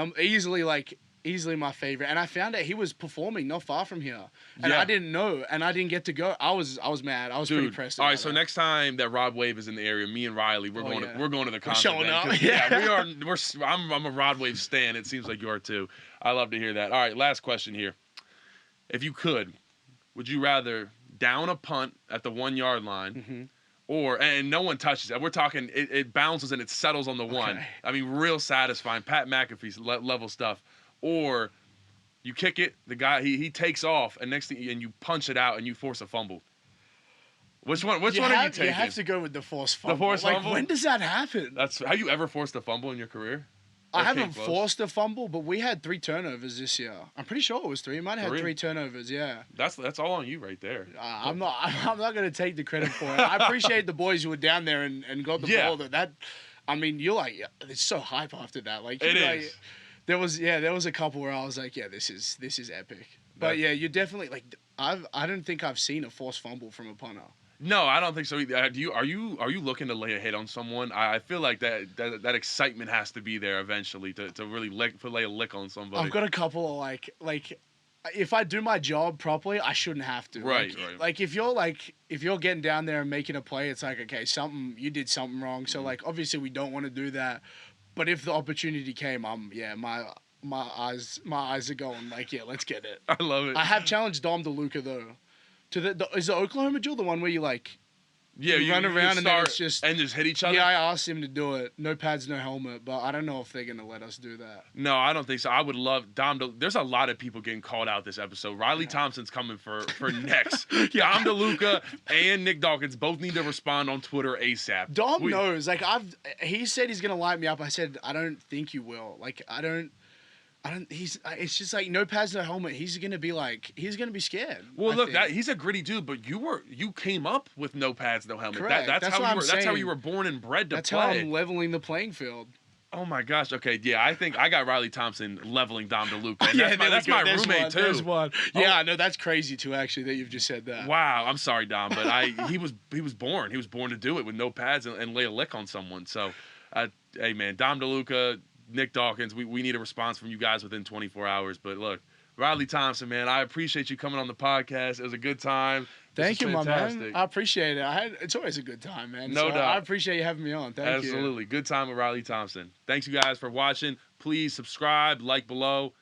Easily my favorite. And I found out he was performing not far from here. And Yeah. I didn't know, and I didn't get to go. I was mad. I was pretty Dude, pressed. all right. about So that. next time that Rod Wave is in the area, me and Riley, we're Oh, going yeah. to the concert. showing then, up. 'cause, Yeah. we are. I'm a Rod Wave stan. It seems like you are too. I love to hear that. All right, last question here. If you could, would you rather down a punt at the 1 yard line? Mhm. And no one touches it. We're talking, it bounces and it settles on the one. Okay. I mean, real satisfying. Pat McAfee level stuff. Or you kick it, the guy he takes off, and next thing and you punch it out and you force a fumble. Which one are you taking? You have to go with the forced fumble. forced fumble? When does that happen? Have you ever forced a fumble in your career? I Or came haven't close? forced a fumble, but we had 3 turnovers this year. I'm pretty sure it was 3. We might have had 3? 3 turnovers. Yeah. That's all on you right there. I'm not. I'm not going to take the credit for it. I appreciate the boys who were down there and got the Yeah. ball. That, I mean, you're like, it's so hype after that. Like, It you're like, is. there was a couple where I was like, yeah, this is epic. But That- yeah, you definitely like. I don't think I've seen a forced fumble from a punter. No, I don't think so either. Are you looking to lay a hit on someone? I feel like that excitement has to be there eventually to really lay a lick on somebody. I've got a couple of like. If I do my job properly, I shouldn't have to. Right, Like, right. like if you're getting down there and making a play, it's like, okay, you did something wrong. So like obviously we don't want to do that. But if the opportunity came, my eyes are going like, yeah, let's get it. I love it. I have challenged Dom DeLuca though. Is the Oklahoma drill the one where you like Yeah, You run around and then start it's just- and just hit each other. Yeah, I asked him to do it. No pads, no helmet, but I don't know if they're gonna let us do that. No, I don't think so. I would love there's a lot of people getting called out this episode. Riley Thompson's coming for next. Dom DeLuca and Nick Dawkins both need to respond on Twitter ASAP. Dom knows. Like he said he's gonna light me up. I said I don't think you will. Like I don't. It's just like no pads, no helmet. He's gonna be scared. Well, I look, think. he's a gritty dude, but you came up with no pads, no helmet. Correct. That's That's how what you I'm were. That's how saying. you were born and bred to That's play. how I'm leveling the playing field. Oh my gosh. Okay, yeah, I think I got Riley Thompson leveling Dom DeLuca. And Yeah, that's my there's roommate one, too. There's one. Yeah, I know that's crazy too. Actually, that you've just said that. Wow, I'm sorry, Dom, but he was born to do it with no pads and lay a lick on someone. So, hey man, Dom DeLuca, Nick Dawkins, we need a response from you guys within 24 hours. But look, Riley Thompson, man, I appreciate you coming on the podcast. It was a good time. Thank This you, was my man. fantastic. I appreciate it. It's always a good time, man. No doubt. I appreciate you having me on. Thank you. Absolutely. Good time with Riley Thompson. Thanks you guys for watching. Please subscribe, like below.